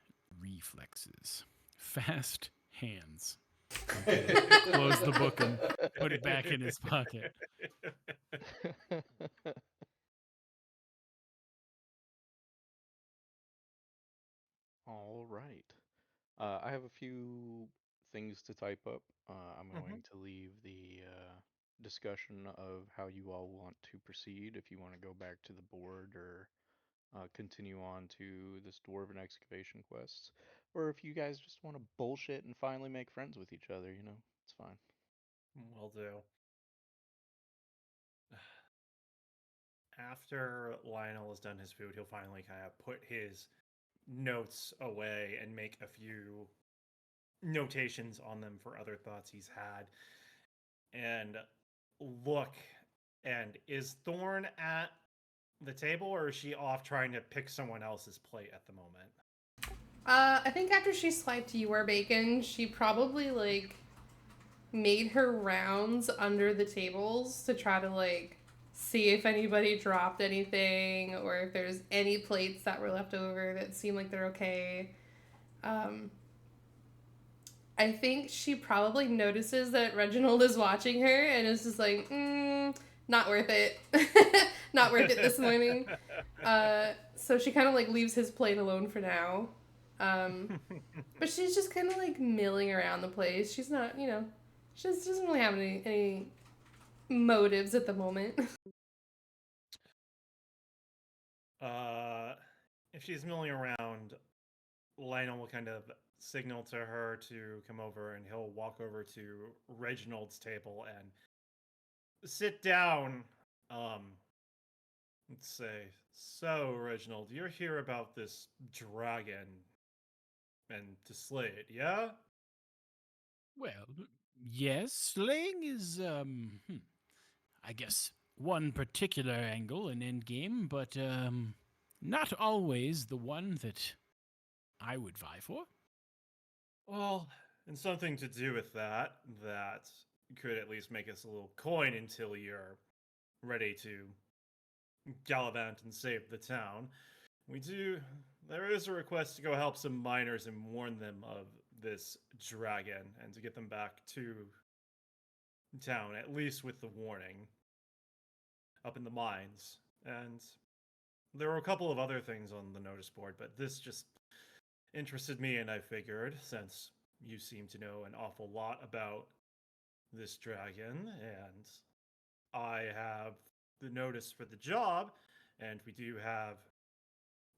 reflexes, fast hands." Close the book and put it back in his pocket. All right. I have a few things to type up. I'm going to leave the discussion of how you all want to proceed. If you want to go back to the board or continue on to this dwarven excavation quests, or if you guys just want to bullshit and finally make friends with each other, it's fine. Will do. After Lionel has done his food, he'll finally kind of put his notes away and make a few notations on them for other thoughts he's had. And look, and is Thorn at the table, or is she off trying to pick someone else's plate at the moment? I think after she swiped your bacon, she probably like made her rounds under the tables to try to like see if anybody dropped anything or if there's any plates that were left over that seem like they're okay. I think she probably notices that Reginald is watching her and is just like, not worth it. Not worth it this morning. So she kind of like leaves his plate alone for now. But she's just kind of like milling around the place. She's not, she doesn't really have any motives at the moment. If she's milling around, Lionel will kind of signal to her to come over, and he'll walk over to Reginald's table and sit down. Let's say, so Reginald, you're here about this dragon and to slay it, yeah? Well, yes, slaying is, I guess, one particular angle in Endgame, but, not always the one that I would vie for. Well, and something to do with that could at least make us a little coin until you're ready to gallivant and save the town. There is a request to go help some miners and warn them of this dragon and to get them back to town, at least with the warning, up in the mines. And there were a couple of other things on the notice board, but this just interested me, and I figured, since you seem to know an awful lot about this dragon, and I have the notice for the job, and we do have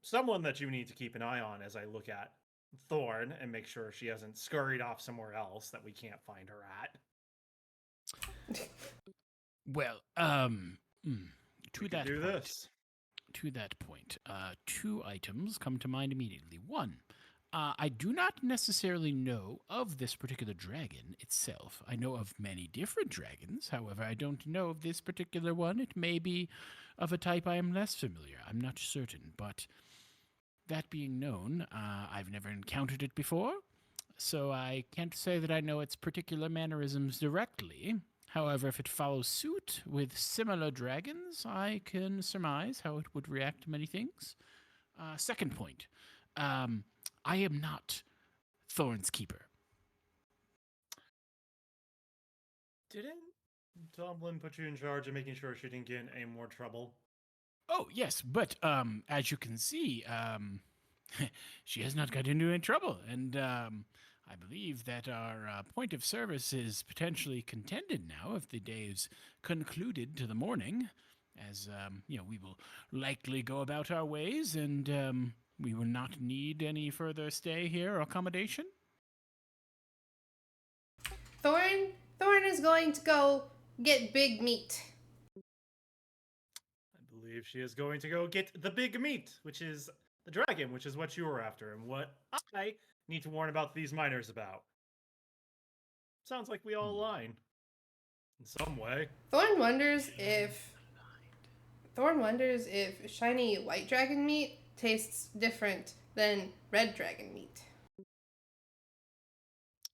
someone that you need to keep an eye on as I look at Thorn and make sure she hasn't scurried off somewhere else that we can't find her at. Well, to We could that do point, this. to that point, two items come to mind immediately. One, I do not necessarily know of this particular dragon itself. I know of many different dragons. However, I don't know of this particular one. It may be of a type I am less familiar. I'm not certain. But that being known, I've never encountered it before, so I can't say that I know its particular mannerisms directly. However, if it follows suit with similar dragons, I can surmise how it would react to many things. Second point, I am not Thorn's keeper. Didn't Tomlin put you in charge of making sure she didn't get in any more trouble? Oh, yes, but as you can see, she has not got into any trouble, and I believe that our point of service is potentially contended now if the day is concluded to the morning, as we will likely go about our ways, and we will not need any further stay here or accommodation. Thorn is going to go get big meat. I believe she is going to go get the big meat, which is the dragon, which is what you were after, and what I need to warn about these miners about. Sounds like we all align. In some way. Thorn wonders if shiny white dragon meat tastes different than red dragon meat.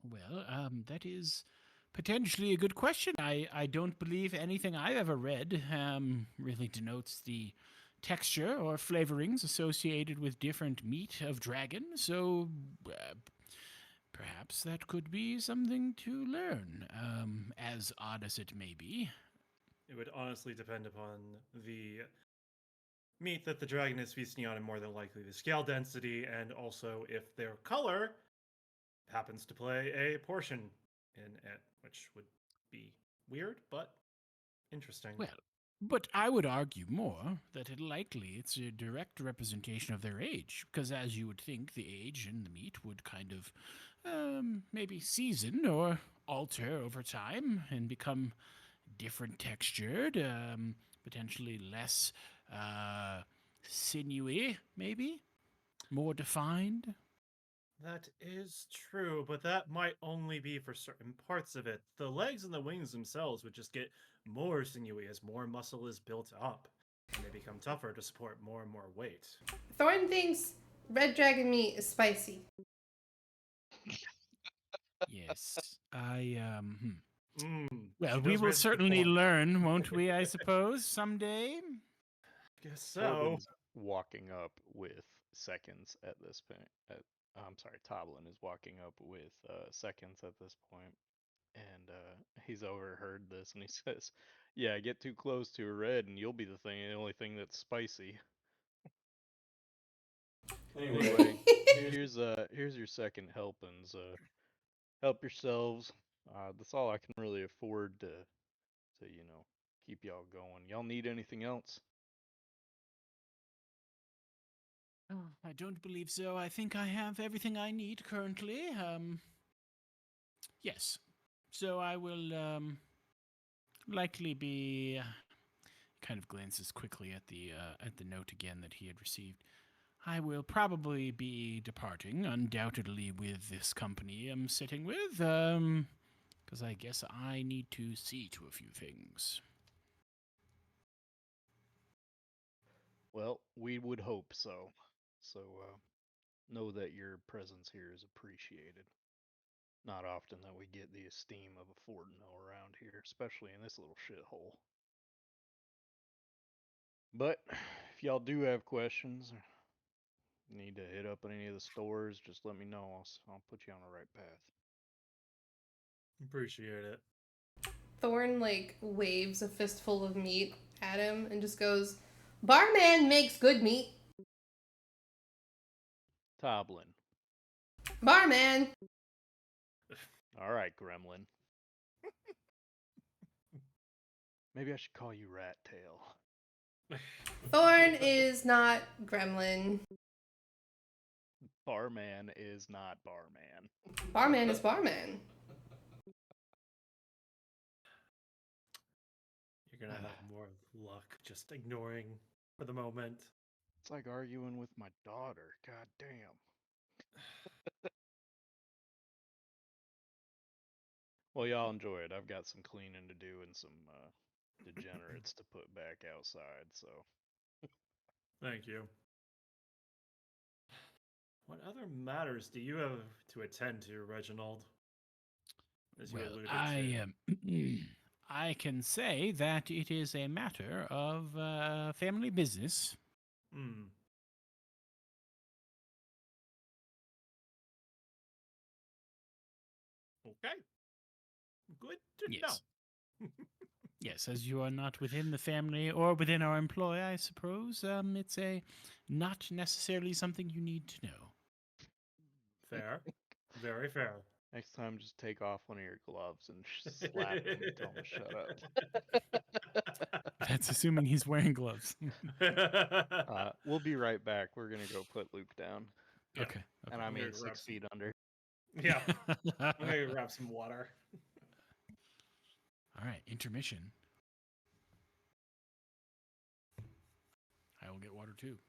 Well, that is potentially a good question. I don't believe anything I've ever read really denotes the texture or flavorings associated with different meat of dragon, so perhaps that could be something to learn, as odd as it may be. It would honestly depend upon the meat that the dragon is feasting on, and more than likely the scale density, and also if their color happens to play a portion in it, which would be weird, but interesting. Well, but I would argue more that it's a direct representation of their age, because as you would think, the age in the meat would kind of maybe season or alter over time and become different textured, potentially less sinewy, maybe more defined. That is true, but that might only be for certain parts of it. The legs and the wings themselves would just get more sinewy as more muscle is built up, and they become tougher to support more and more weight. Thorn thinks red dragon meat is spicy. Yes, I Mmm. Well, we will certainly learn, won't we? I suppose someday. Guess so. Corbin's walking up with seconds at this point. I'm sorry, Toblin is walking up with seconds at this point, and he's overheard this, and he says, "Yeah, get too close to a red, and you'll be the only thing that's spicy." Anyway, here's your second helpings. Help yourselves. That's all I can really afford to keep y'all going. Y'all need anything else? I don't believe so. I think I have everything I need currently. Yes. So I will likely be kind of glances quickly at the note again that he had received. I will probably be departing, undoubtedly, with this company I'm sitting with, because I guess I need to see to a few things. Well, we would hope so. So, know that your presence here is appreciated. Not often that we get the esteem of a Fortino around here, especially in this little shithole. But if y'all do have questions, or need to hit up any of the stores, just let me know. I'll put you on the right path. Appreciate it. Thorn waves a fistful of meat at him and just goes, "Barman makes good meat." Toblin. Barman. All right, Gremlin. Maybe I should call you Rat Tail. Thorn is not Gremlin. Barman is not barman. Barman is barman. You're gonna have more luck just ignoring for the moment. It's like arguing with my daughter. God damn. Well, y'all enjoy it. I've got some cleaning to do and some degenerates to put back outside, so. Thank you. What other matters do you have to attend to, Reginald? As you Well, alluded I to. I can say that it is a matter of family business. Hmm. Okay. Good to Yes. know. Yes, as you are not within the family or within our employ, I suppose it's a not necessarily something you need to know. Fair. Very fair. Next time, just take off one of your gloves and slap him and tell him to shut up. That's assuming he's wearing gloves. We'll be right back. We're gonna go put Luke down, Yeah. Okay. and I I'm mean gonna grab 6 some- feet under. Yeah. I'm gonna grab some water. All right, intermission. I will get water too.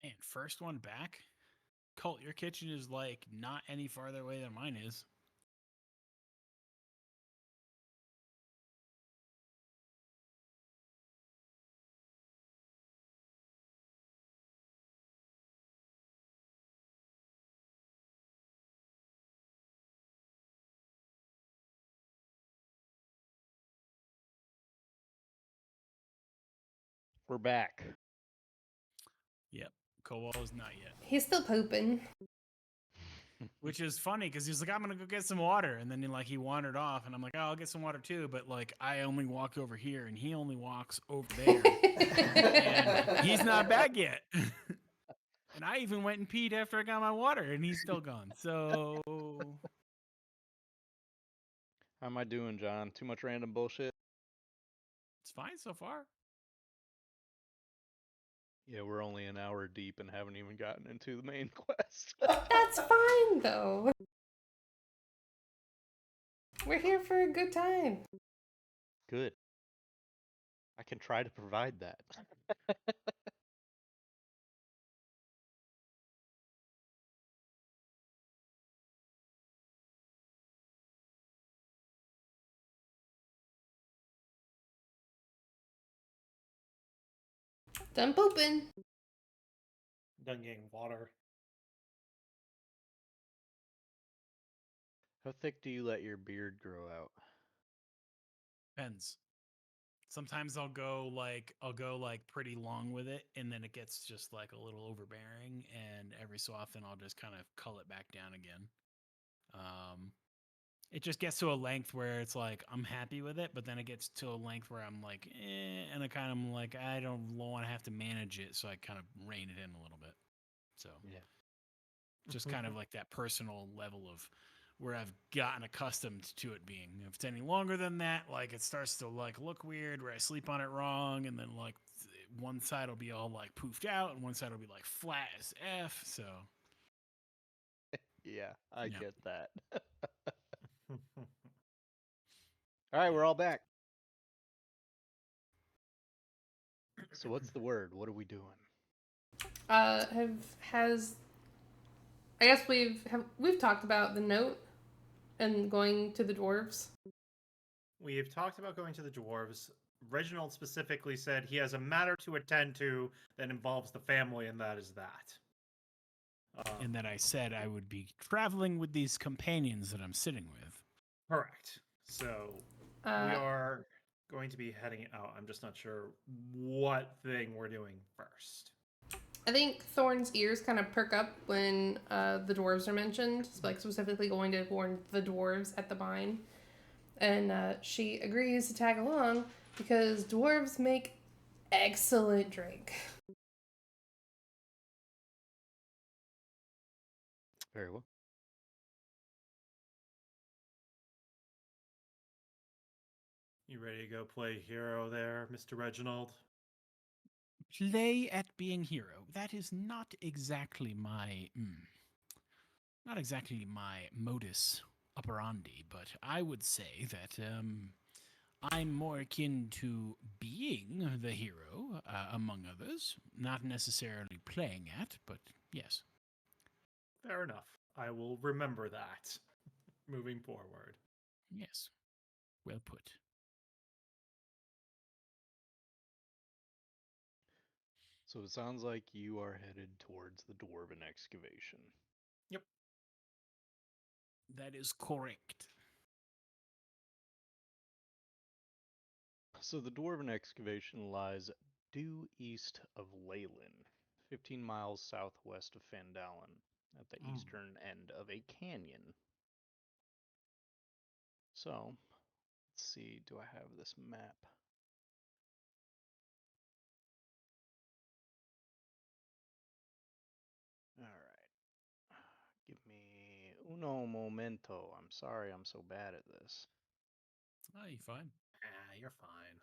And first one back. Colt, your kitchen is like not any farther away than mine is. We're back. Yep. Kowal is not yet. He's still pooping. Which is funny because he's like, I'm gonna go get some water, and then he wandered off, and I'm like, oh, I'll get some water too, but like I only walk over here, and he only walks over there, and he's not back yet. And I even went and peed after I got my water, and he's still gone. So How am I doing, John? Too much random bullshit? it's fine so far. Yeah, we're only an hour deep and haven't even gotten into the main quest. That's fine, though. We're here for a good time. Good. I can try to provide that. Done pooping. Done getting water. How thick do you let your beard grow out? Depends. Sometimes I'll go like pretty long with it, and then it gets just like a little overbearing, and every so often I'll just kind of cull it back down again. It just gets to a length where it's like I'm happy with it, but then it gets to a length where I'm like, and I kind of like I don't want to have to manage it, so I kind of rein it in a little bit. So Yeah. just kind of like that personal level of where I've gotten accustomed to it being. If it's any longer than that, like it starts to like look weird where I sleep on it wrong, and then like one side will be all like poofed out, and one side will be like flat as f. So Yeah, I yeah. get that. All right, we're all back. So what's the word? What are we doing? I guess we've talked about the note and going to the dwarves. We have talked about going to the dwarves. Reginald specifically said he has a matter to attend to that involves the family, and that is that. And that I said I would be traveling with these companions that I'm sitting with. Correct. So we Uh, are going to be heading out. I'm just not sure what thing we're doing first. I think Thorn's ears kind of perk up when the dwarves are mentioned, like specifically going to warn the dwarves at the mine. And she agrees to tag along because dwarves make excellent drink. Very well. You ready to go play hero there, Mr. Reginald? Play at being hero. That is not exactly my modus operandi, but I would say that I'm more akin to being the hero, among others. Not necessarily playing at, but yes. Fair enough. I will remember that moving forward. Yes. Well put. So it sounds like you are headed towards the dwarven excavation. Yep. That is correct. So the dwarven excavation lies due east of Leyland, 15 miles southwest of Fandalen, at the eastern end of a canyon. So, let's see, do I have this map? All right. Give me uno momento. I'm sorry I'm so bad at this. Oh, you fine. Ah, you're fine.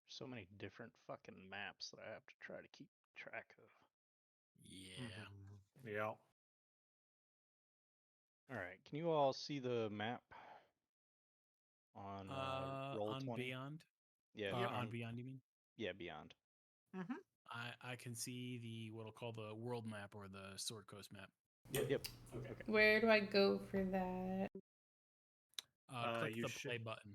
So many different fucking maps that I have to try to keep track of. Yeah. Yeah. All right, can you all see the map on roll On 20? Beyond. Yeah, Yep. On Beyond, you mean? yeah, beyond. Mm-hmm. I can see the what I'll call the world map or the Sword Coast map. Yep. Okay. Where do I go for that? Click You the should. play button.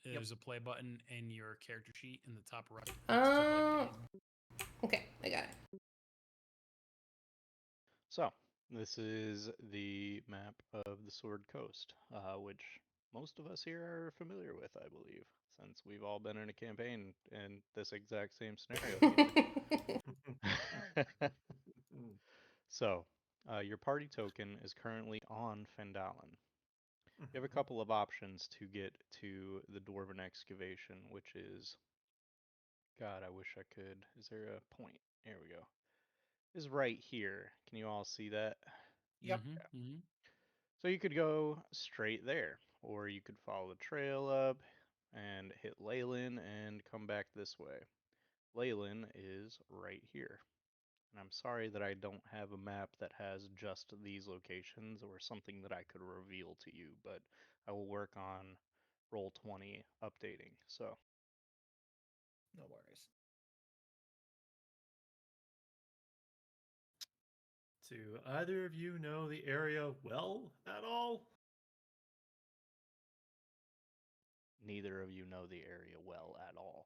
There's a play button in your character sheet in the top right. Oh, okay, I got it. So, this is the map of the Sword Coast, which most of us here are familiar with, I believe, since we've all been in a campaign in this exact same scenario together. So, your party token is currently on Fandalen. You have a couple of options to get to the Dwarven excavation, which is, God, I wish I could. Is there a point? There we go. Is right here. Can you all see that? Yep. So you could go straight there, or you could follow the trail up and hit Leyland and come back this way. Leyland is right here. And I'm sorry that I don't have a map that has just these locations or something that I could reveal to you, but I will work on Roll20 updating. So, No worries. Do either of you know the area well at all? neither of you know the area well at all.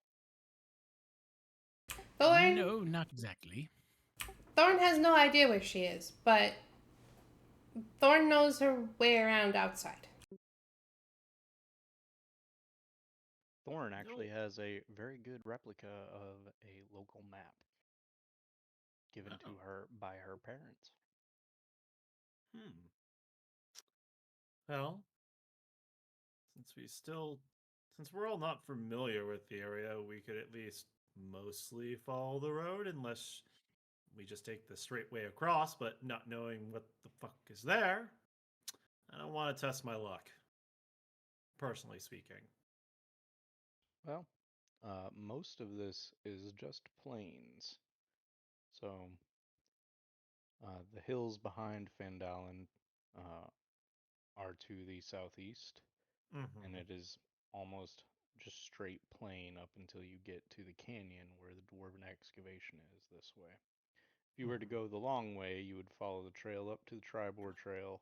Thorn, No, not exactly. Thorn has no idea where she is, but Thorn knows her way around outside. Thorn actually No. has a very good replica of a local map given to Oh. her by her parents. Hmm. Well, since we're all not familiar with the area, we could at least mostly follow the road unless we just take the straight way across, but not knowing what the fuck is there. I don't want to test my luck, personally speaking. Well, most of this is just plains. So, the hills behind Fandalen uh, are to the southeast, and Mm-hmm. it is almost just straight plain up until you get to the canyon where the dwarven excavation is this way. If you were to Mm-hmm. go the long way, you would follow the trail up to the Tribor Trail,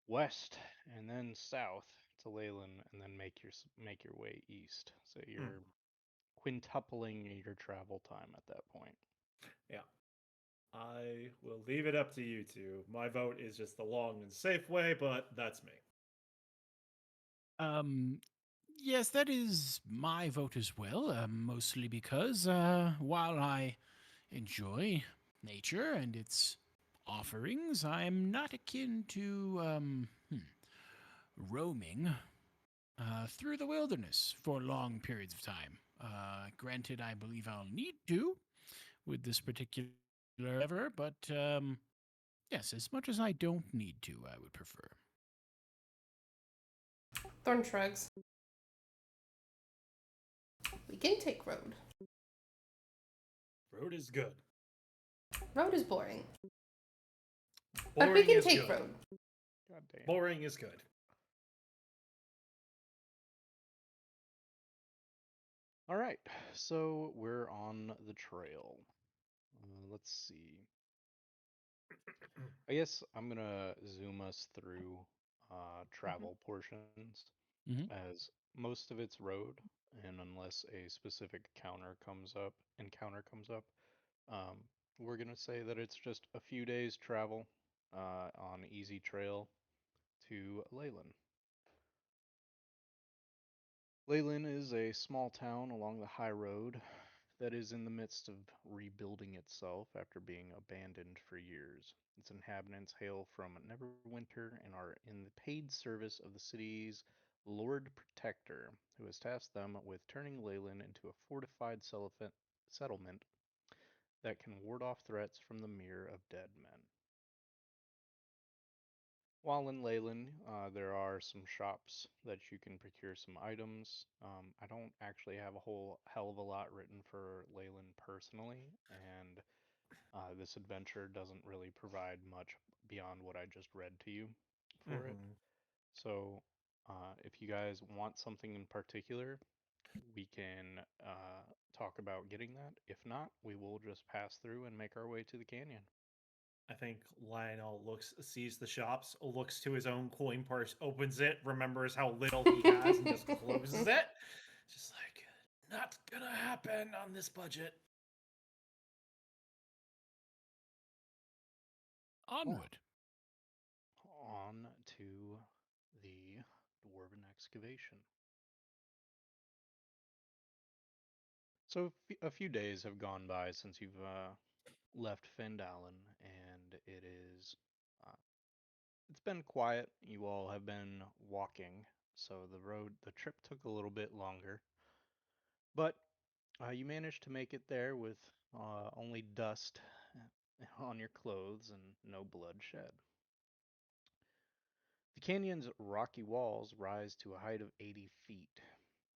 west, and then south to Leyland, and then make your way east. So Mm. you're quintupling your travel time at that point. Yeah. I will leave it up to you two. My vote is just the long and safe way, but that's me. Um, yes, that is my vote as well. Mostly because while I enjoy nature and its offerings, I'm not akin to roaming through the wilderness for long periods of time. Granted, I believe I'll need to with this particular endeavor, but yes, as much as I don't need to, I would prefer. Thorn shrugs. We can take road. Road is good. Road is boring. But we Boring can is take good. road. God damn. Boring is good. All right, so we're on the trail. Let's see. I guess I'm gonna zoom us through travel portions, Mhm. as most of it's road, and unless a specific encounter comes up, um, we're gonna say that it's just a few days travel on easy trail to Leyland. Leyland is a small town along the high road that is in the midst of rebuilding itself after being abandoned for years. Its inhabitants hail from Neverwinter and are in the paid service of the city's Lord Protector, who has tasked them with turning Leyland into a fortified settlement that can ward off threats from the Mirror of Dead Men. While in Leyland, there are some shops that you can procure some items. I don't actually have a whole hell of a lot written for Leyland personally, and this adventure doesn't really provide much beyond what I just read to you for it. Mm-hmm. So, if you guys want something in particular, we can talk about getting that. If not, we will just pass through and make our way to the canyon. I think Lionel sees the shops, looks to his own coin purse, opens it, remembers how little he has, and just closes it. Just like, not gonna happen on this budget. Onward. On to the dwarven excavation. So a few days have gone by since you've left Fendalen, and uh, it's been quiet. You all have been walking, so the trip took a little bit longer, but you managed to make it there with only dust on your clothes and no blood shed. The canyon's rocky walls rise to a height of 80 feet.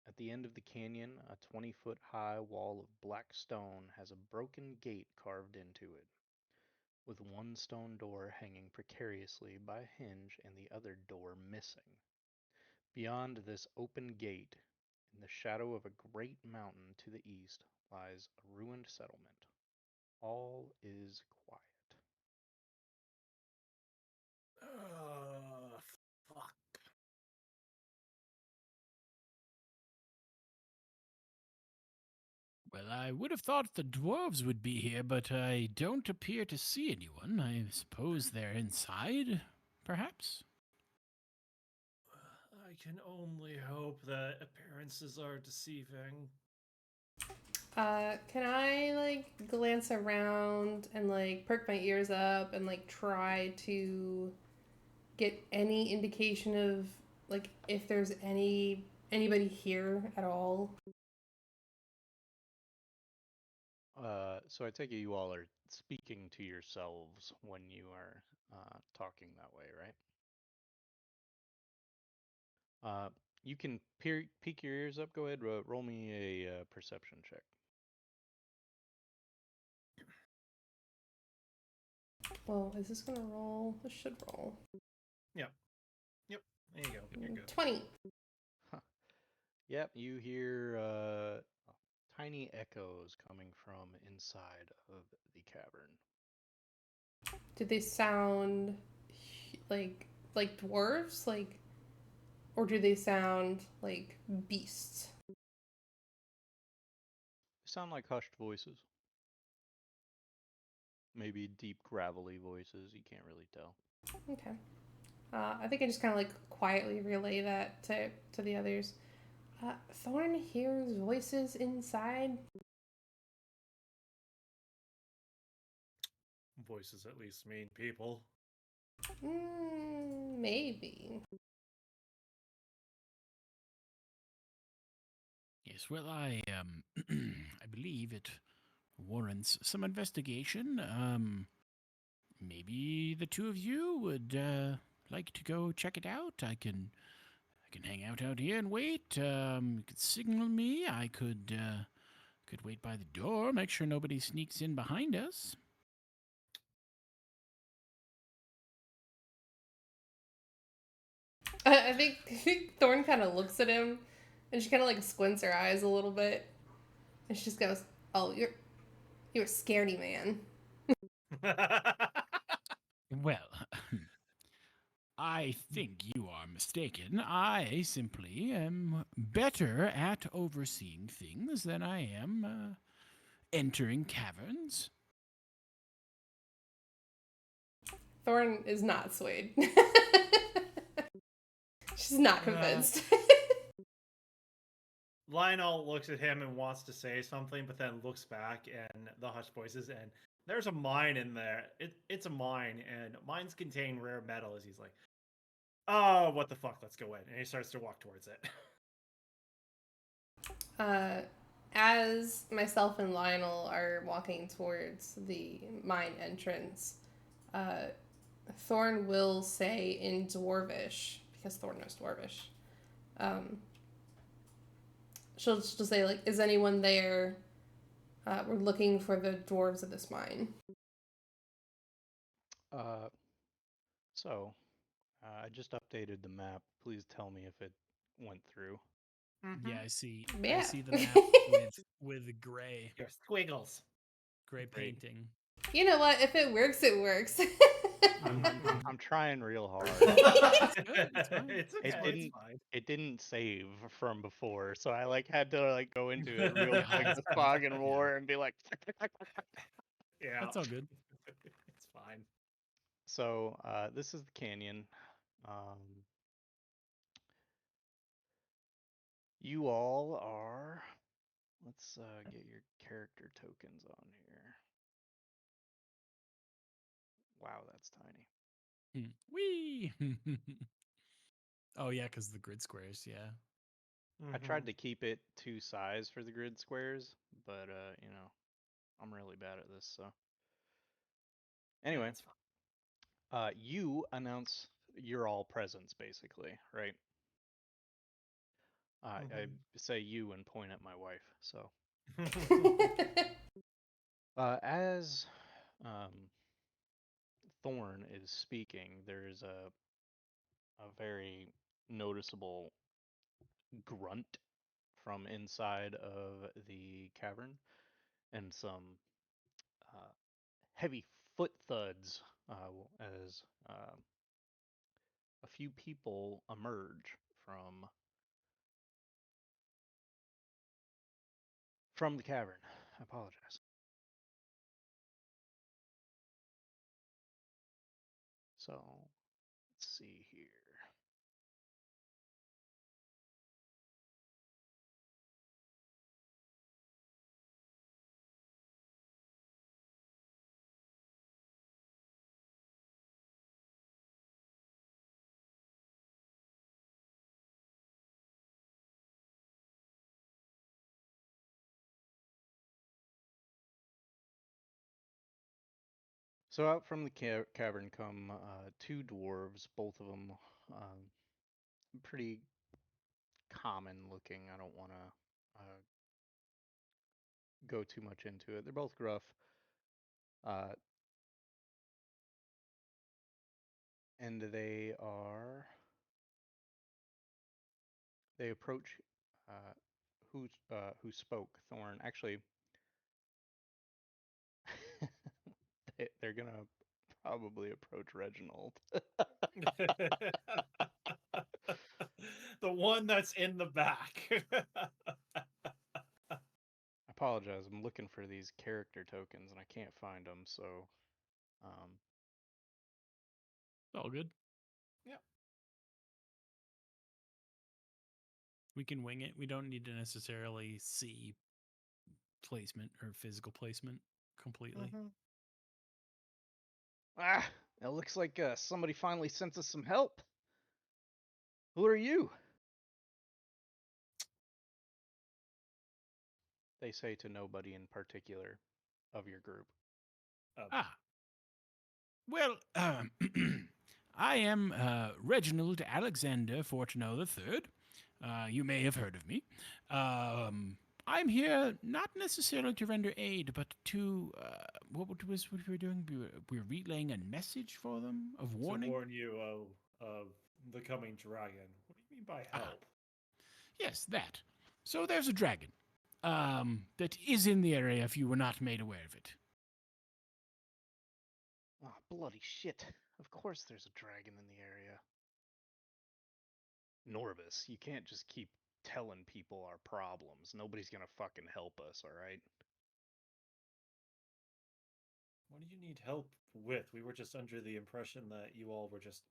At the end of the canyon, a 20-foot high wall of black stone has a broken gate carved into it, with one stone door hanging precariously by a hinge and the other door missing. Beyond this open gate, in the shadow of a great mountain to the east, lies a ruined settlement. All is quiet. Uh, fuck. Well, I would have thought the dwarves would be here, but I don't appear to see anyone. I suppose they're inside, perhaps? I can only hope that appearances are deceiving. Can I like glance around and like perk my ears up and like try to get any indication of like if there's anybody here at all? So I take it you all are speaking to yourselves when you are talking that way, right? You can peek your ears up. Go ahead, roll me a perception check. Well, is this gonna roll? This should roll. Yep. There you go. You're good. 20. Yep, you hear tiny echoes coming from inside of the cavern. Did they sound like dwarves? Like, or do they sound like beasts? They sound like hushed voices. Maybe deep, gravelly voices. You can't really tell. Okay. I think I just kind of like quietly relay that to the others. Thorn hears voices inside. Voices at least mean people. Maybe. Yes, well, I believe it warrants some investigation. Maybe the two of you would like to go check it out. I can hang out here and wait. You could signal me. I could wait by the door, make sure nobody sneaks in behind us. I think Thorn kind of looks at him, and she kind of like squints her eyes a little bit, and she just goes, "Oh, you're a scaredy man." Well, I think you are mistaken. I simply am better at overseeing things than I am entering caverns. Thorn is not swayed. She's not convinced. Lionel looks at him and wants to say something, but then looks back and the hushed voices, and there's a mine in there. It's a mine, and mines contain rare metals. He's like, "Oh, what the fuck? Let's go in." And he starts to walk towards it. As myself and Lionel are walking towards the mine entrance, Thorn will say in Dwarvish, because Thorn knows Dwarvish, she'll say, like, is anyone there? We're looking for the dwarves of this mine. I just updated the map. Please tell me if it went through. Yeah, I see. Yeah. I see the map with gray Your squiggles. Great. painting. You know what? If it works, it works. I'm trying real hard. It's fine. It's It okay. didn't. It's fine. It didn't save from before, so I like had to like go into it real Yeah, quick that's with fine. fog and Yeah. war and be like. Yeah, That's all good. It's fine. So this is the canyon. Um, you all are. Let's get your character tokens on here. Wow, that's tiny. Wee. Oh yeah, because the grid squares. Yeah. I tried to keep it to size for the grid squares, but you know, I'm really bad at this, so. Anyway, It's fine. you announce your all presence basically, right? I say you and point at my wife. So, as Thorn is speaking, there's a very noticeable grunt from inside of the cavern, and some heavy foot thuds as a few people emerge from the cavern. I apologize. So, let's see here. So out from the cavern come two dwarves, both of them pretty common looking. I don't want to go too much into it. They're both gruff. Uh, and they approach who spoke Thorn. Actually, they're gonna probably approach Reginald. The one that's in the back. I apologize. I'm looking for these character tokens and I can't find them. So, All good. Yeah. We can wing it. We don't need to necessarily see placement or physical placement completely. ah, it looks like somebody finally sent us some help. Who are you? They say to nobody in particular of your group. Ah. Well, I am Reginald Alexander Fortuno III. You may have heard of me. I'm here not necessarily to render aid, but to what we were doing? We were relaying a message for them of warning. To warn you of the coming dragon. What do you mean by help? Yes, that. So there's a dragon that is in the area. If you were not made aware of it. Oh, bloody shit. Of course there's a dragon in the area. Norvis, you can't just keep telling people our problems. Nobody's gonna fucking help us, alright? What do you need help with? We were just under the impression that you all were just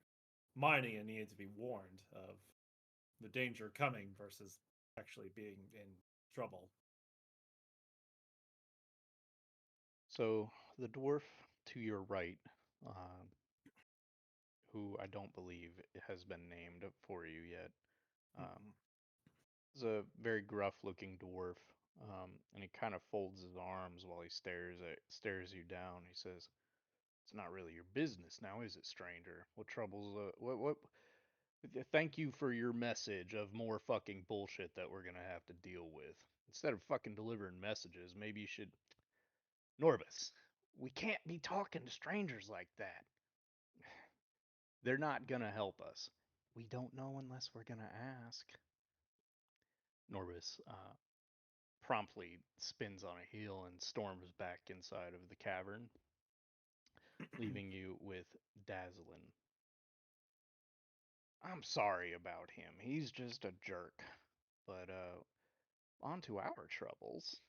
mining and needed to be warned of the danger coming versus actually being in trouble. So, the dwarf to your right, who I don't believe has been named for you yet, is a very gruff-looking dwarf, and he kind of folds his arms while he stares you down. He says, "It's not really your business now, is it, stranger? What troubles? What? Thank you for your message of more fucking bullshit that we're gonna have to deal with. Instead of fucking delivering messages, maybe you should." Norvis, we can't be talking to strangers like that. They're not gonna help us. We don't know unless we're gonna ask. Norvis promptly spins on a heel and storms back inside of the cavern, leaving you with Dazzlin. I'm sorry about him. He's just a jerk. But on to our troubles.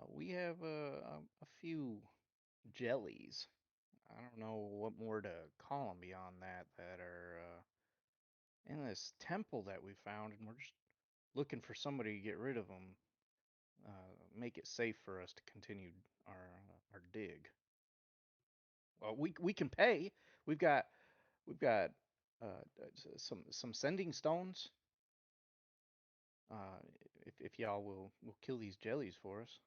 We have a few jellies. I don't know what more to call them beyond that are in this temple that we found, and we're just looking for somebody to get rid of them, make it safe for us to continue our dig. Well, we can pay. We've got some sending stones. If y'all will kill these jellies for us.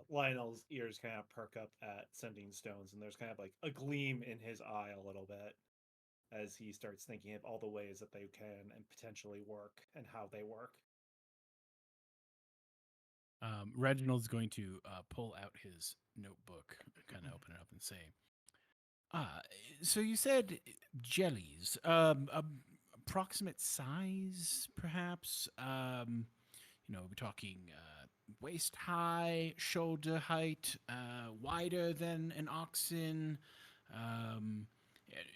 Lionel's ears kind of perk up at sending stones, and there's kind of like a gleam in his eye a little bit as he starts thinking of all the ways that they can and potentially work and how they work. Reginald's going to pull out his notebook, kind of open it up and say, so you said jellies, approximate size, perhaps? We're talking waist high, shoulder height, wider than an oxen.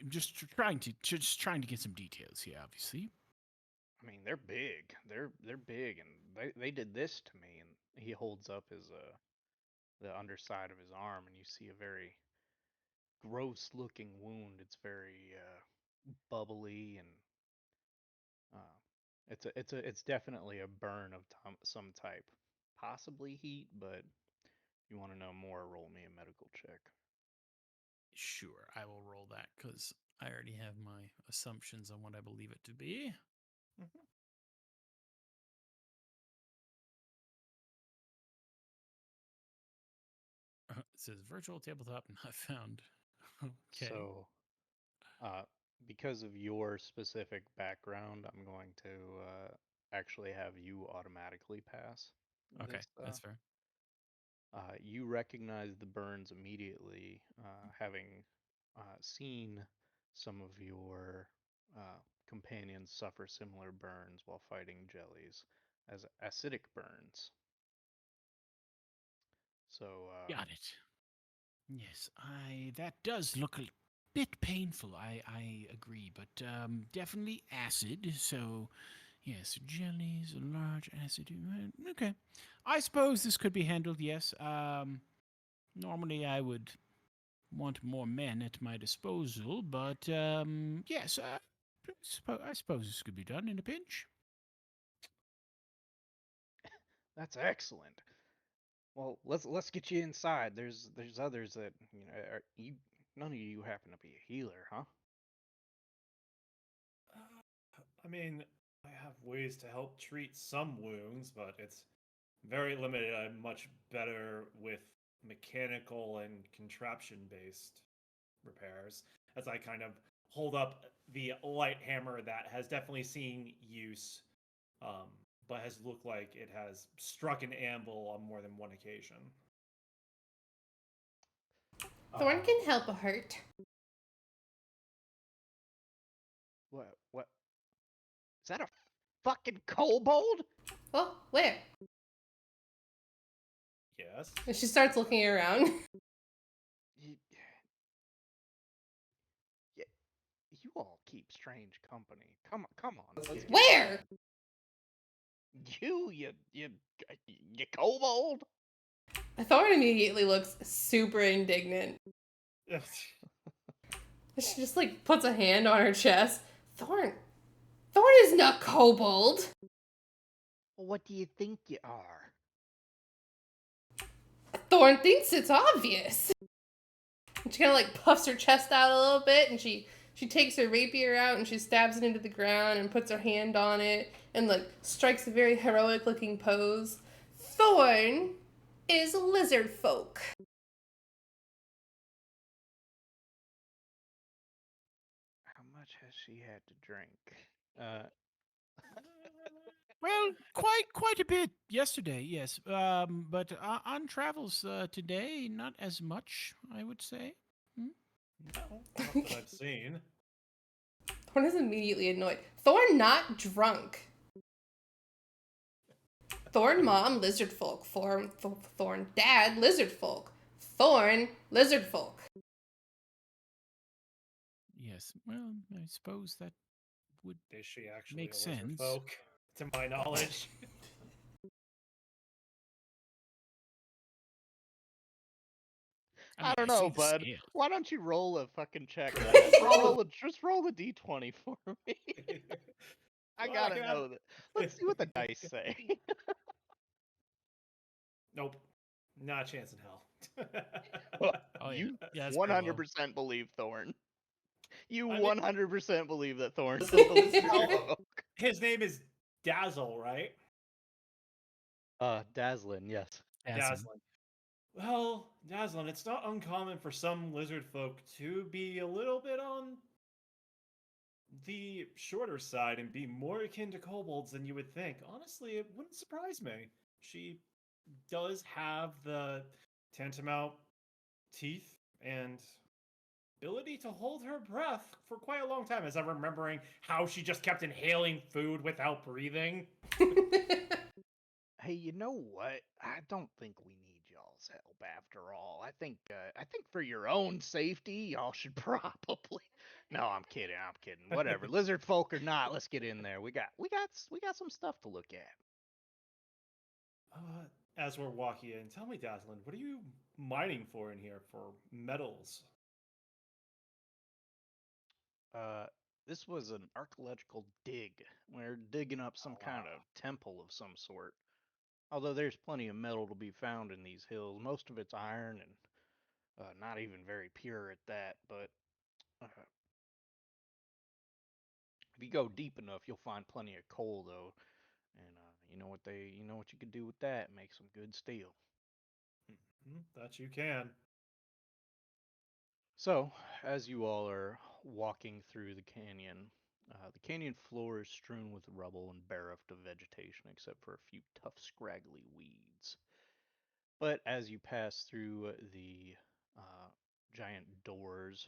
Just trying to get some details here, obviously. I mean, they're big. They're big, and they did this to me. And he holds up his the underside of his arm, and you see a very gross looking wound. It's very bubbly, and it's definitely a burn of some type, possibly heat. But if you want to know more, roll me a medical check. Sure, I will roll that because I already have my assumptions on what I believe it to be. Mhm. It says virtual tabletop not found. Okay. So, uh, because of your specific background, I'm going to actually have you automatically pass Okay, this. that's fair. You recognize the burns immediately, having seen some of your companions suffer similar burns while fighting jellies as acidic burns. So, Got it. Yes, that does look a bit painful. I agree, but definitely acid. So, yes, jellies, a large acid. Okay, I suppose this could be handled. Yes. Normally I would want more men at my disposal, but yes, I suppose this could be done in a pinch. that's excellent. Well, let's get you inside. There's others that are, you none of you happen to be a healer, huh? I mean, I have ways to help treat some wounds, but it's very limited. I'm much better with mechanical and contraption based repairs, as I kind of hold up the light hammer that has definitely seen use, um, but has looked like it has struck an anvil on more than one occasion. Thorn can help a hurt. What? Is that a fucking kobold? Well, where? Yes. And she starts looking around. You, you all keep strange company. Come on. Let's get Where? you kobold. Thorn immediately looks super indignant. She just like puts a hand on her chest. Thorn is not kobold. Well, what do you think you are? Thorn thinks it's obvious. And she kind of like puffs her chest out a little bit, and she takes her rapier out and she stabs it into the ground and puts her hand on it and like strikes a very heroic looking pose. Thorn is lizard folk. How much has she had to drink? Well, quite a bit yesterday, yes. But on travels today, not as much, I would say. No, not that I've seen. Thorn is immediately annoyed. Thorn not drunk. Thorn mom, lizard folk. Thorn dad, lizard folk. Thorn, lizard folk. Yes. Well, I suppose that would. Is she actually Makes a lizard sense. folk? To my knowledge. I don't I see know, the bud. scale. Why don't you roll a fucking check? Roll Just roll the d20 for me. I Well, gotta can have- know that. Let's see what the dice say. Nope. Not a chance in hell. Oh, yeah. You Yeah, that's pretty low. 100% believe Thorn. You I mean- 100% believe that Thorn is Listen, a listen, lizard I'll- folk. His name is Dazzle, right? Dazzlin, yes. Dazzlin. Well, Dazzlin, it's not uncommon for some lizard folk to be a little bit on the shorter side and be more akin to kobolds than you would think. Honestly, it wouldn't surprise me. She does have the tantamount teeth and ability to hold her breath for quite a long time, as I'm remembering how she just kept inhaling food without breathing. Hey, you know what? I don't think we need y'all Hell's Help after all. I think for your own safety, y'all should probably. No, I'm kidding. I'm kidding. Whatever. Lizard folk or not, let's get in there. We got some stuff to look at. As we're walking in, tell me, Dazzlin, what are you mining for in here for metals? This was an archaeological dig. We're digging up some kind wow. of temple of some sort. Although there's plenty of metal to be found in these hills, most of it's iron and not even very pure at that. But if you go deep enough, you'll find plenty of coal, though. And you know what you could do with that? Make some good steel. That you can. So, as you all are walking through the canyon floor is strewn with rubble and bereft of vegetation, except for a few tough, scraggly weeds. But as you pass through the giant doors,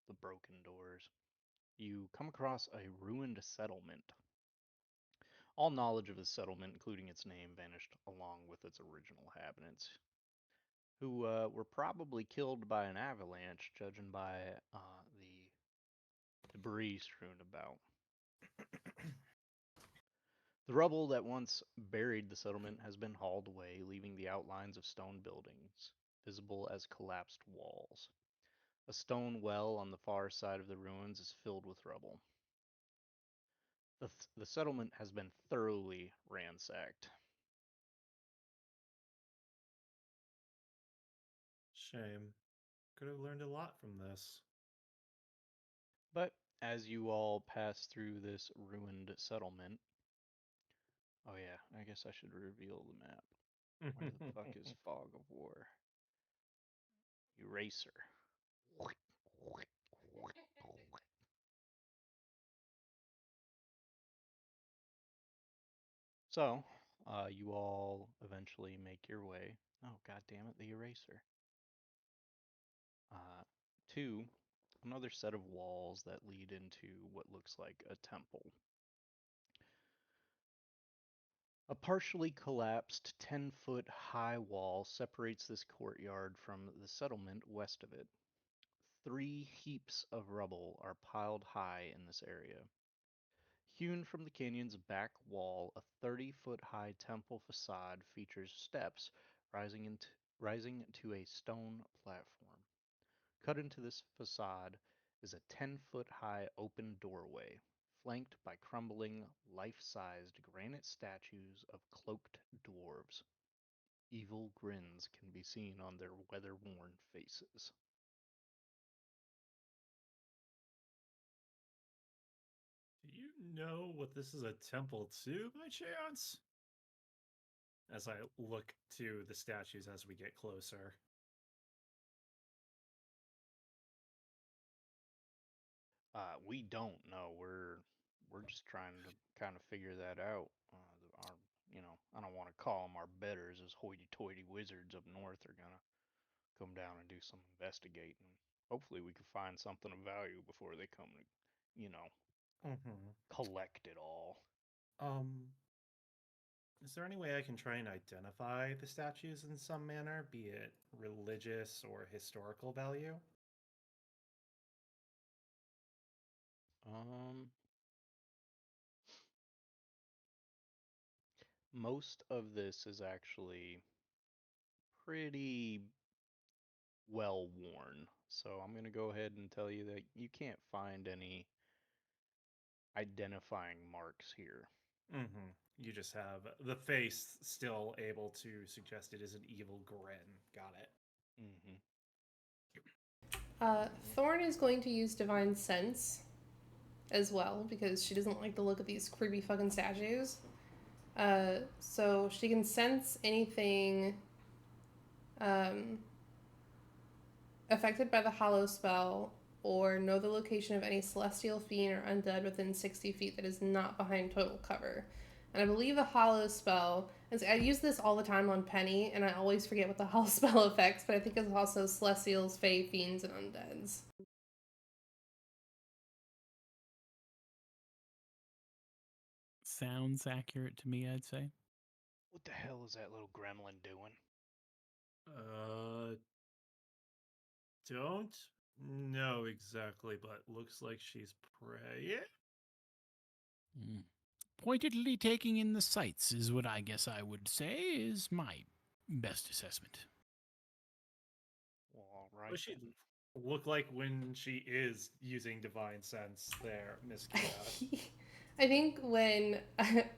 the broken doors, you come across a ruined settlement. All knowledge of the settlement, including its name, vanished along with its original inhabitants, who were probably killed by an avalanche, judging by the debris strewn about. The rubble that once buried the settlement has been hauled away, leaving the outlines of stone buildings visible as collapsed walls. A stone well on the far side of the ruins is filled with rubble. The settlement has been thoroughly ransacked. Shame. Could have learned a lot from this. But as you all pass through this ruined settlement, oh yeah, I guess I should reveal the map. Where the fuck is Fog of War? Eraser. So, you all eventually make your way. Oh, god damn it, the eraser. To another set of walls that lead into what looks like a temple. A partially collapsed 10-foot high wall separates this courtyard from the settlement west of it. 3 heaps of rubble are piled high in this area. Hewn from the canyon's back wall, a 30-foot high temple facade features steps rising to a stone platform. Cut into this facade is a 10-foot high open doorway, flanked by crumbling, life-sized granite statues of cloaked dwarves. Evil grins can be seen on their weather-worn faces. Do you know what this is a temple to, by chance? As I look to the statues as we get closer. We don't know. We're just trying to kind of figure that out. I don't want to call them our betters, as hoity-toity wizards up north are gonna come down and do some investigating. Hopefully, we can find something of value before they come to, collect it all. Um, is there any way I can try and identify the statues in some manner, be it religious or historical value? Um, most of this is actually pretty well worn, so I'm gonna go ahead and tell you that you can't find any identifying marks here. Mm-hmm. You just have the face still able to suggest it is an evil grin. Got it. Mm-hmm. Thorn is going to use Divine Sense as well because she doesn't like the look of these creepy fucking statues. So she can sense anything affected by the Hollow spell or know the location of any celestial fiend or undead within 60 feet that is not behind total cover. And I believe the Hollow spell, I use this all the time on Penny, and I always forget what the Hollow spell affects, but I think it's also celestials, fae, fiends, and undeads. Sounds accurate to me, I'd say. What the hell is that little gremlin doing? Don't know exactly, but looks like she's praying. Mm. Pointedly taking in the sights is what I guess I would say is my best assessment. Well, all What right. does she look like when she is using divine sense there, Miss Kia? I think when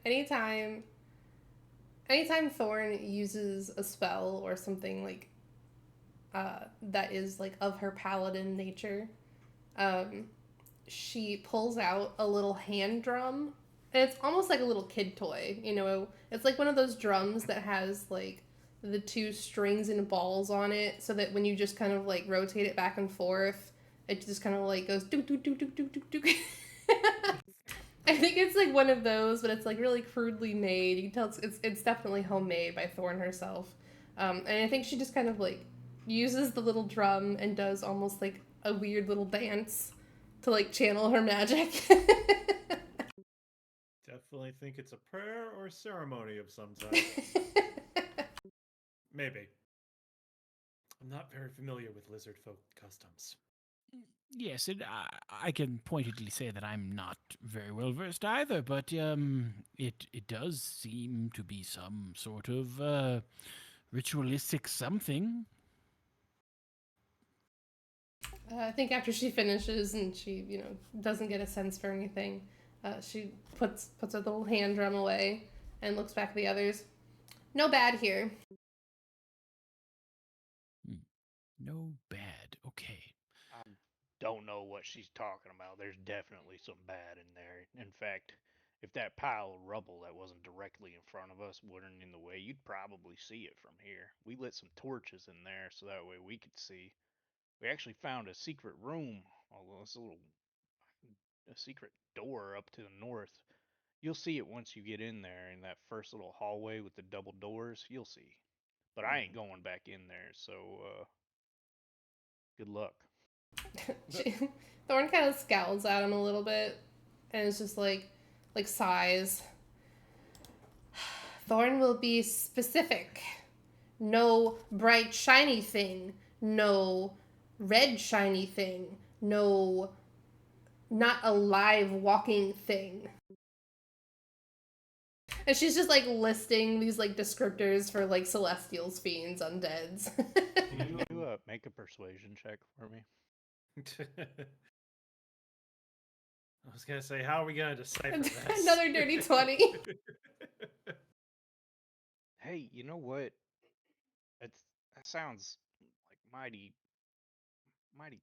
anytime Thorn uses a spell or something like that is like of her paladin nature, um, she pulls out a little hand drum, and it's almost like a little kid toy. You know, it's like one of those drums that has like the two strings and balls on it, so that when you just kind of like rotate it back and forth, it just kind of like goes do do do do do do do. I think it's like one of those, but it's like really crudely made. You can tell it's definitely homemade by Thorn herself, and I think she just kind of like uses the little drum and does almost like a weird little dance to like channel her magic. Definitely think it's a prayer or ceremony of some type. Maybe. I'm not very familiar with lizard folk customs. Yes, I can pointedly say that I'm not very well versed either, but it does seem to be some sort of ritualistic something. I think after she finishes and she, doesn't get a sense for anything, she puts her little hand drum away and looks back at the others. No bad here. No bad. Okay. I don't know what she's talking about. There's definitely some bad in there. In fact, if that pile of rubble that wasn't directly in front of us wasn't in the way, you'd probably see it from here. We lit some torches in there so that way we could see. We actually found a secret room, although it's a secret door up to the north. You'll see it once you get in there in that first little hallway with the double doors. You'll see. But I ain't going back in there, so good luck. She, Thorn kind of scowls at him a little bit, and it's just like sighs. Thorn will be specific. No bright shiny thing. No red shiny thing. No not a live walking thing. And she's just like listing these like descriptors for like celestials, fiends, undeads. Can you make a persuasion check for me? I was gonna say, how are we gonna decipher this? Another dirty 20. Hey, you know what? That sounds like mighty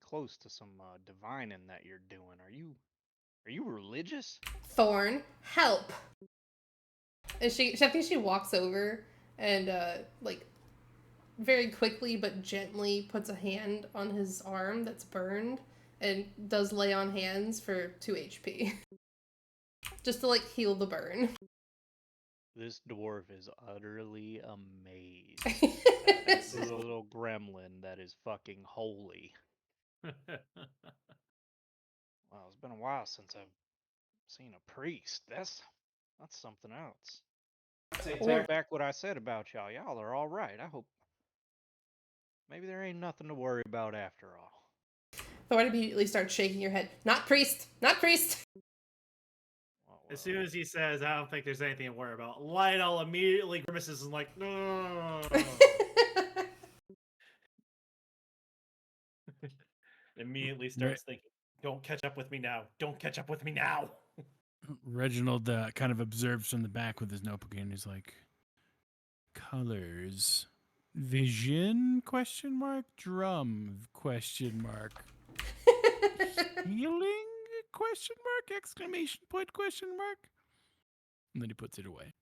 close to some divining that you're doing. Are you religious? Thorn, help. And I think she walks over and like very quickly but gently puts a hand on his arm that's burned and does lay on hands for 2 HP. Just to like heal the burn. This dwarf is utterly amazed at this little gremlin that is fucking holy. Well, it's been a while since I've seen a priest. That's something else. Take back what I said about y'all. Y'all are all right. I hope maybe there ain't nothing to worry about after all. Thorn immediately starts shaking your head. Not priest! Not priest! Well, As soon as he says, I don't think there's anything to worry about, Lionel immediately grimaces and like, no. Immediately starts thinking, don't catch up with me now. Don't catch up with me now. Reginald kind of observes from the back with his notebook and he's like, colors, vision, question mark, drum, question mark, healing, question mark, exclamation point, question mark. And then he puts it away.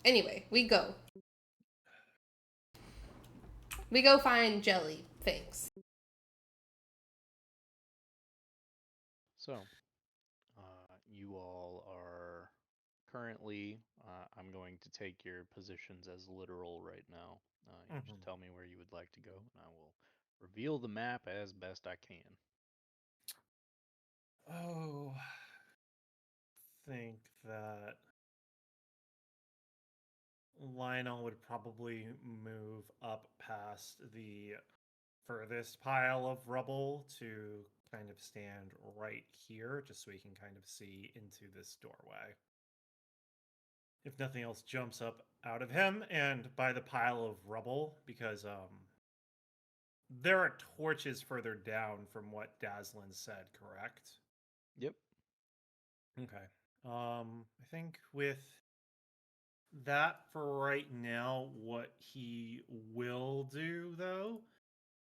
Anyway, we go. We go find Jelly. Thanks. so you all are currently. I'm going to take your positions as literal right now. You just tell me where you would like to go, and I will reveal the map as best I can. Oh, think that Lionel would probably move up past the furthest pile of rubble to kind of stand right here, just so he can kind of see into this doorway. If nothing else jumps up out of him, and by the pile of rubble, because there are torches further down from what Daslin said, correct? Yep. Okay. I think with that for right now, what he will do though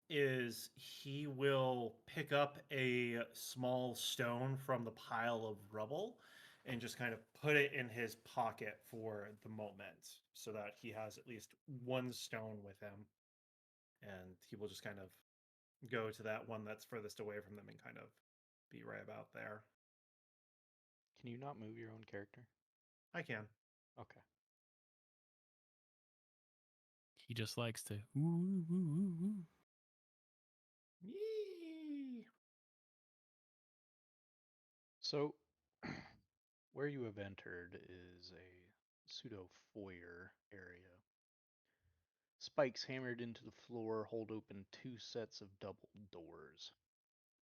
is he will pick up a small stone from the pile of rubble and just kind of put it in his pocket for the moment so that he has at least one stone with him. And he will just kind of go to that one that's furthest away from them and kind of be right about there. Can you not move your own character? I can. Okay. He just likes to. Ooh, ooh, ooh, ooh. Yee! So, where you have entered is a pseudo foyer area. Spikes hammered into the floor hold open two sets of double doors.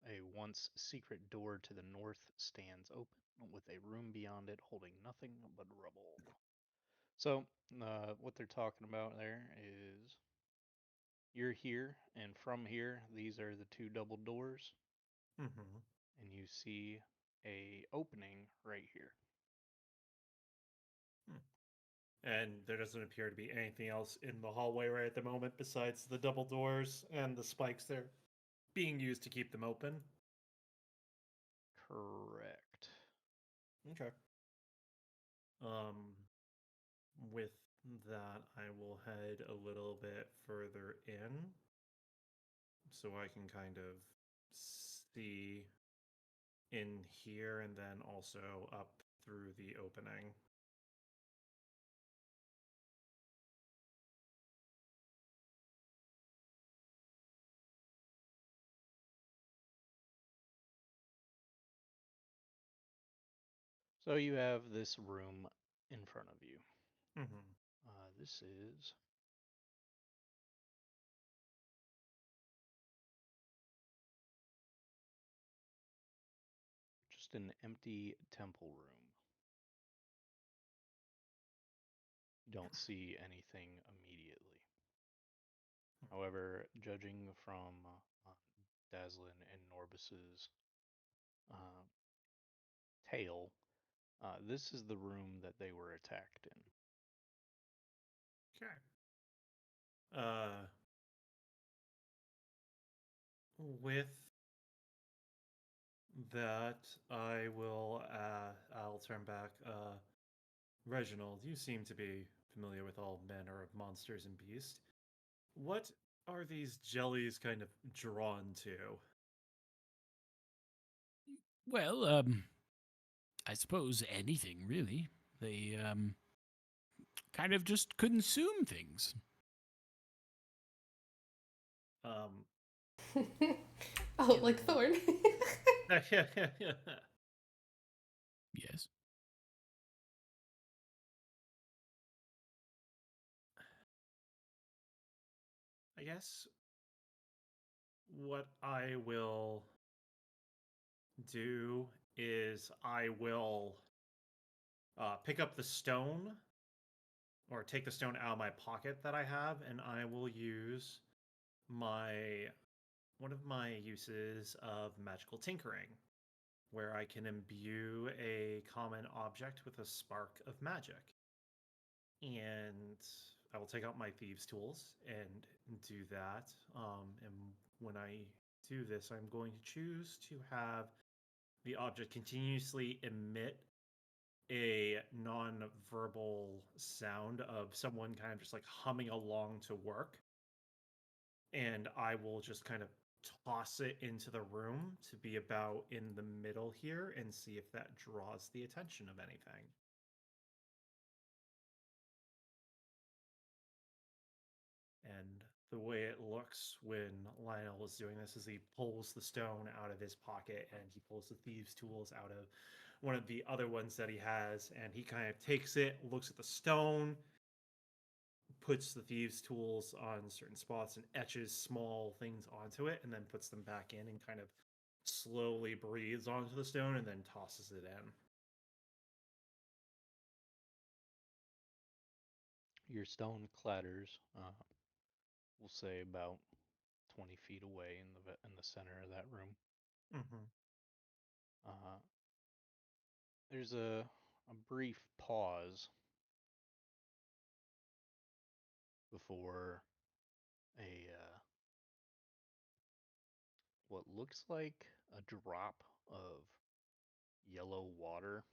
A once secret door to the north stands open, with a room beyond it holding nothing but rubble. So, what they're talking about there is you're here, and from here, these are the two double doors, Mm-hmm. and you see a opening right here. And there doesn't appear to be anything else in the hallway right at the moment besides the double doors and the spikes there being used to keep them open. Correct. Okay. Um, with that, I will head a little bit further in so I can kind of see in here and then also up through the opening. So you have this room in front of you. Mm-hmm. This is just an empty temple room. You don't see anything immediately. However, judging from Daslin and Norbus's uh, tale, this is the room that they were attacked in. Okay. With that, I'll turn back. Reginald, you seem to be familiar with all manner of monsters and beasts. What are these jellies kind of drawn to? Well, I suppose anything really. They kind of just consume things. Um, Oh, like Thorn. Yes. I guess what I will do is I will pick up the stone or take the stone out of my pocket that I have, and I will use my one of my uses of magical tinkering, where I can imbue a common object with a spark of magic. And I will take out my thieves' tools and do that. And when I do this, I'm going to choose to have the object continuously emit a non-verbal sound of someone kind of just like humming along to work. And I will just kind of toss it into the room to be about in the middle here and see if that draws the attention of anything. And the way it looks when Lionel is doing this is he pulls the stone out of his pocket and he pulls the thieves' tools out of one of the other ones that he has, and he kind of takes it, looks at the stone, puts the thieves' tools on certain spots, and etches small things onto it, and then puts them back in, and kind of slowly breathes onto the stone, and then tosses it in. Your stone clatters, we'll say about 20 feet away in the center of that room. Mm-hmm. Uh, there's a brief pause before a what looks like a drop of yellow water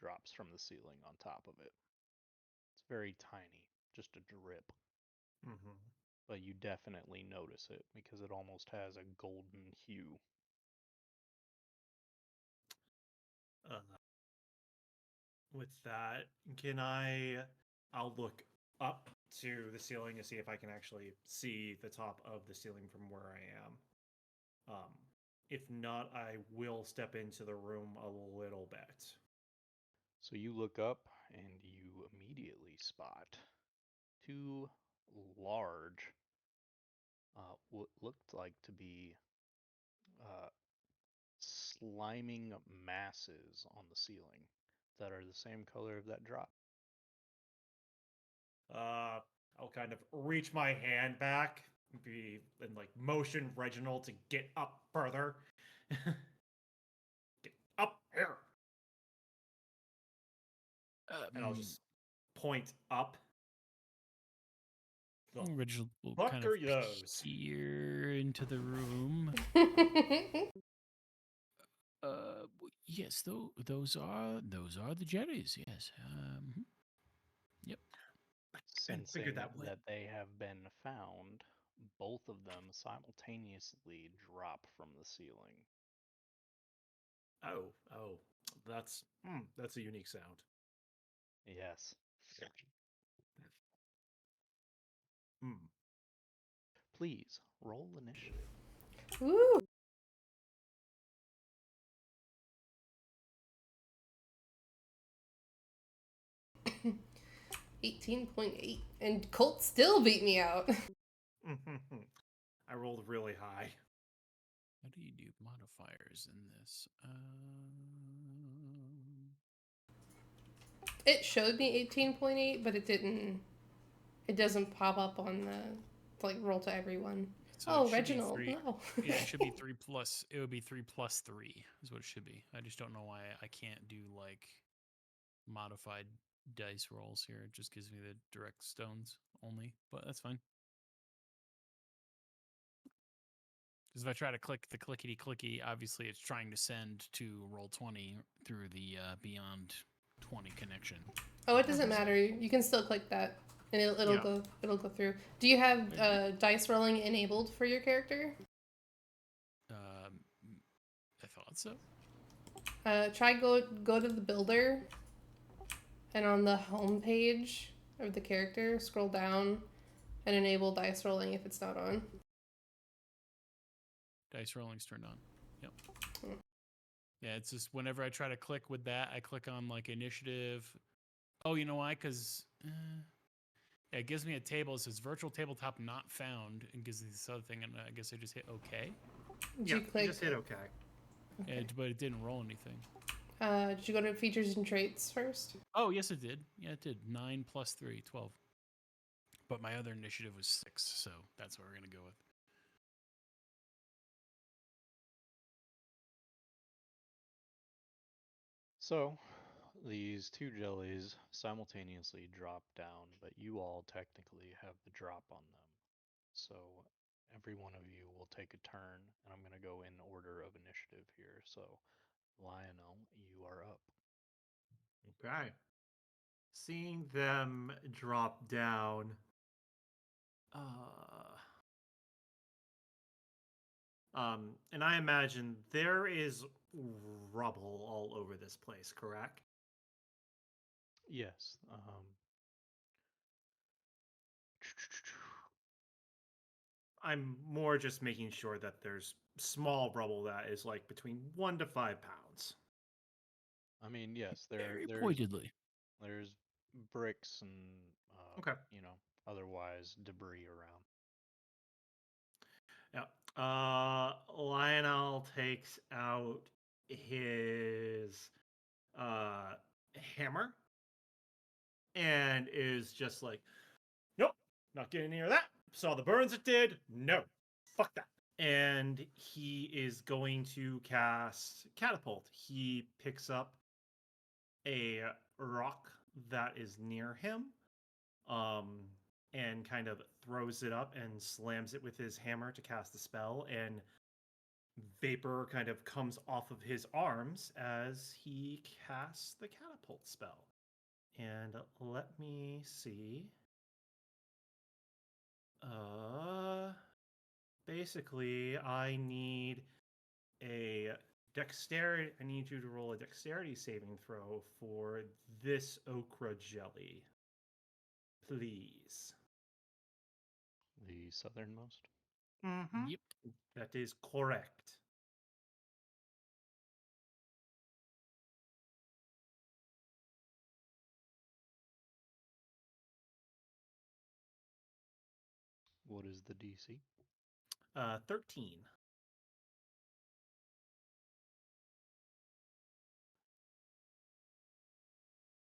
drops from the ceiling on top of it. It's very tiny, just a drip, Mm-hmm. but you definitely notice it because it almost has a golden hue. With that, I'll look up to the ceiling to see if I can actually see the top of the ceiling from where I am. If not, I will step into the room a little bit. So you look up and you immediately spot two large, what looked like to be uh, sliming masses on the ceiling that are the same color of that drop. I'll kind of reach my hand back, and like motion Reginald to get up further. Get up here, and I'll just point up. The Reginald will fuck kind are of those? peer into the room. Yes, those are the Jerrys. Yes. Yep. Sensing that way. that they have been found, both of them simultaneously drop from the ceiling. Oh, that's a unique sound. Yes. Hmm. Please roll initiative. Woo! 18.8. And Colt still beat me out. I rolled really high. How do you do modifiers in this? It showed me 18.8, but it doesn't pop up on the, like, roll to everyone. So Oh, it should be Reginald, three. no. Yeah, it should be 3 plus. It would be 3 plus 3 is what it should be. I just don't know why I can't do like modified dice rolls here. It just gives me the direct stones only, but that's fine. Because if I try to click the clickety clicky, obviously it's trying to send to roll 20 through the beyond 20 connection. Oh, it doesn't matter. You can still click that, and it'll Yeah. go through. Do you have dice rolling enabled for your character? I thought so. Try go to the builder, and on the home page of the character, scroll down, and enable dice rolling if it's not on. Dice rolling's turned on. Yep. Hmm. Yeah, it's just whenever I try to click with that, I click on like initiative. Oh, you know why? Because yeah, it gives me a table. It says virtual tabletop not found, and gives me this other thing, and I guess I just hit OK. Did Yeah, you click? just hit OK. But it didn't roll anything. Did you go to features and traits first? Oh, yes, it did. Yeah, it did. 9 plus 3, 12. But my other initiative was 6, so that's what we're going to go with. So, these two jellies simultaneously drop down, but you all technically have the drop on them. So, every one of you will take a turn, and I'm going to go in order of initiative here. So, Lionel, you are up. Okay. Seeing them drop down. And I imagine there is rubble all over this place, correct? Yes. I'm more just making sure that there's small rubble that is like between 1 to 5 pounds. I mean, yes, Very pointedly. there's bricks and Okay. otherwise debris around. Yeah. Lionel takes out his hammer and is just like, nope, not getting near that. Saw the burns it did. No, fuck that. And he is going to cast Catapult. He picks up a rock that is near him, um, and kind of throws it up and slams it with his hammer to cast the spell. And vapor kind of comes off of his arms as he casts the catapult spell. And let me see. Basically, I need a dexterity. I need you to roll a dexterity saving throw for this okra jelly, please. The southernmost. Mm-hmm. Yep. That is correct. What is the DC? 13.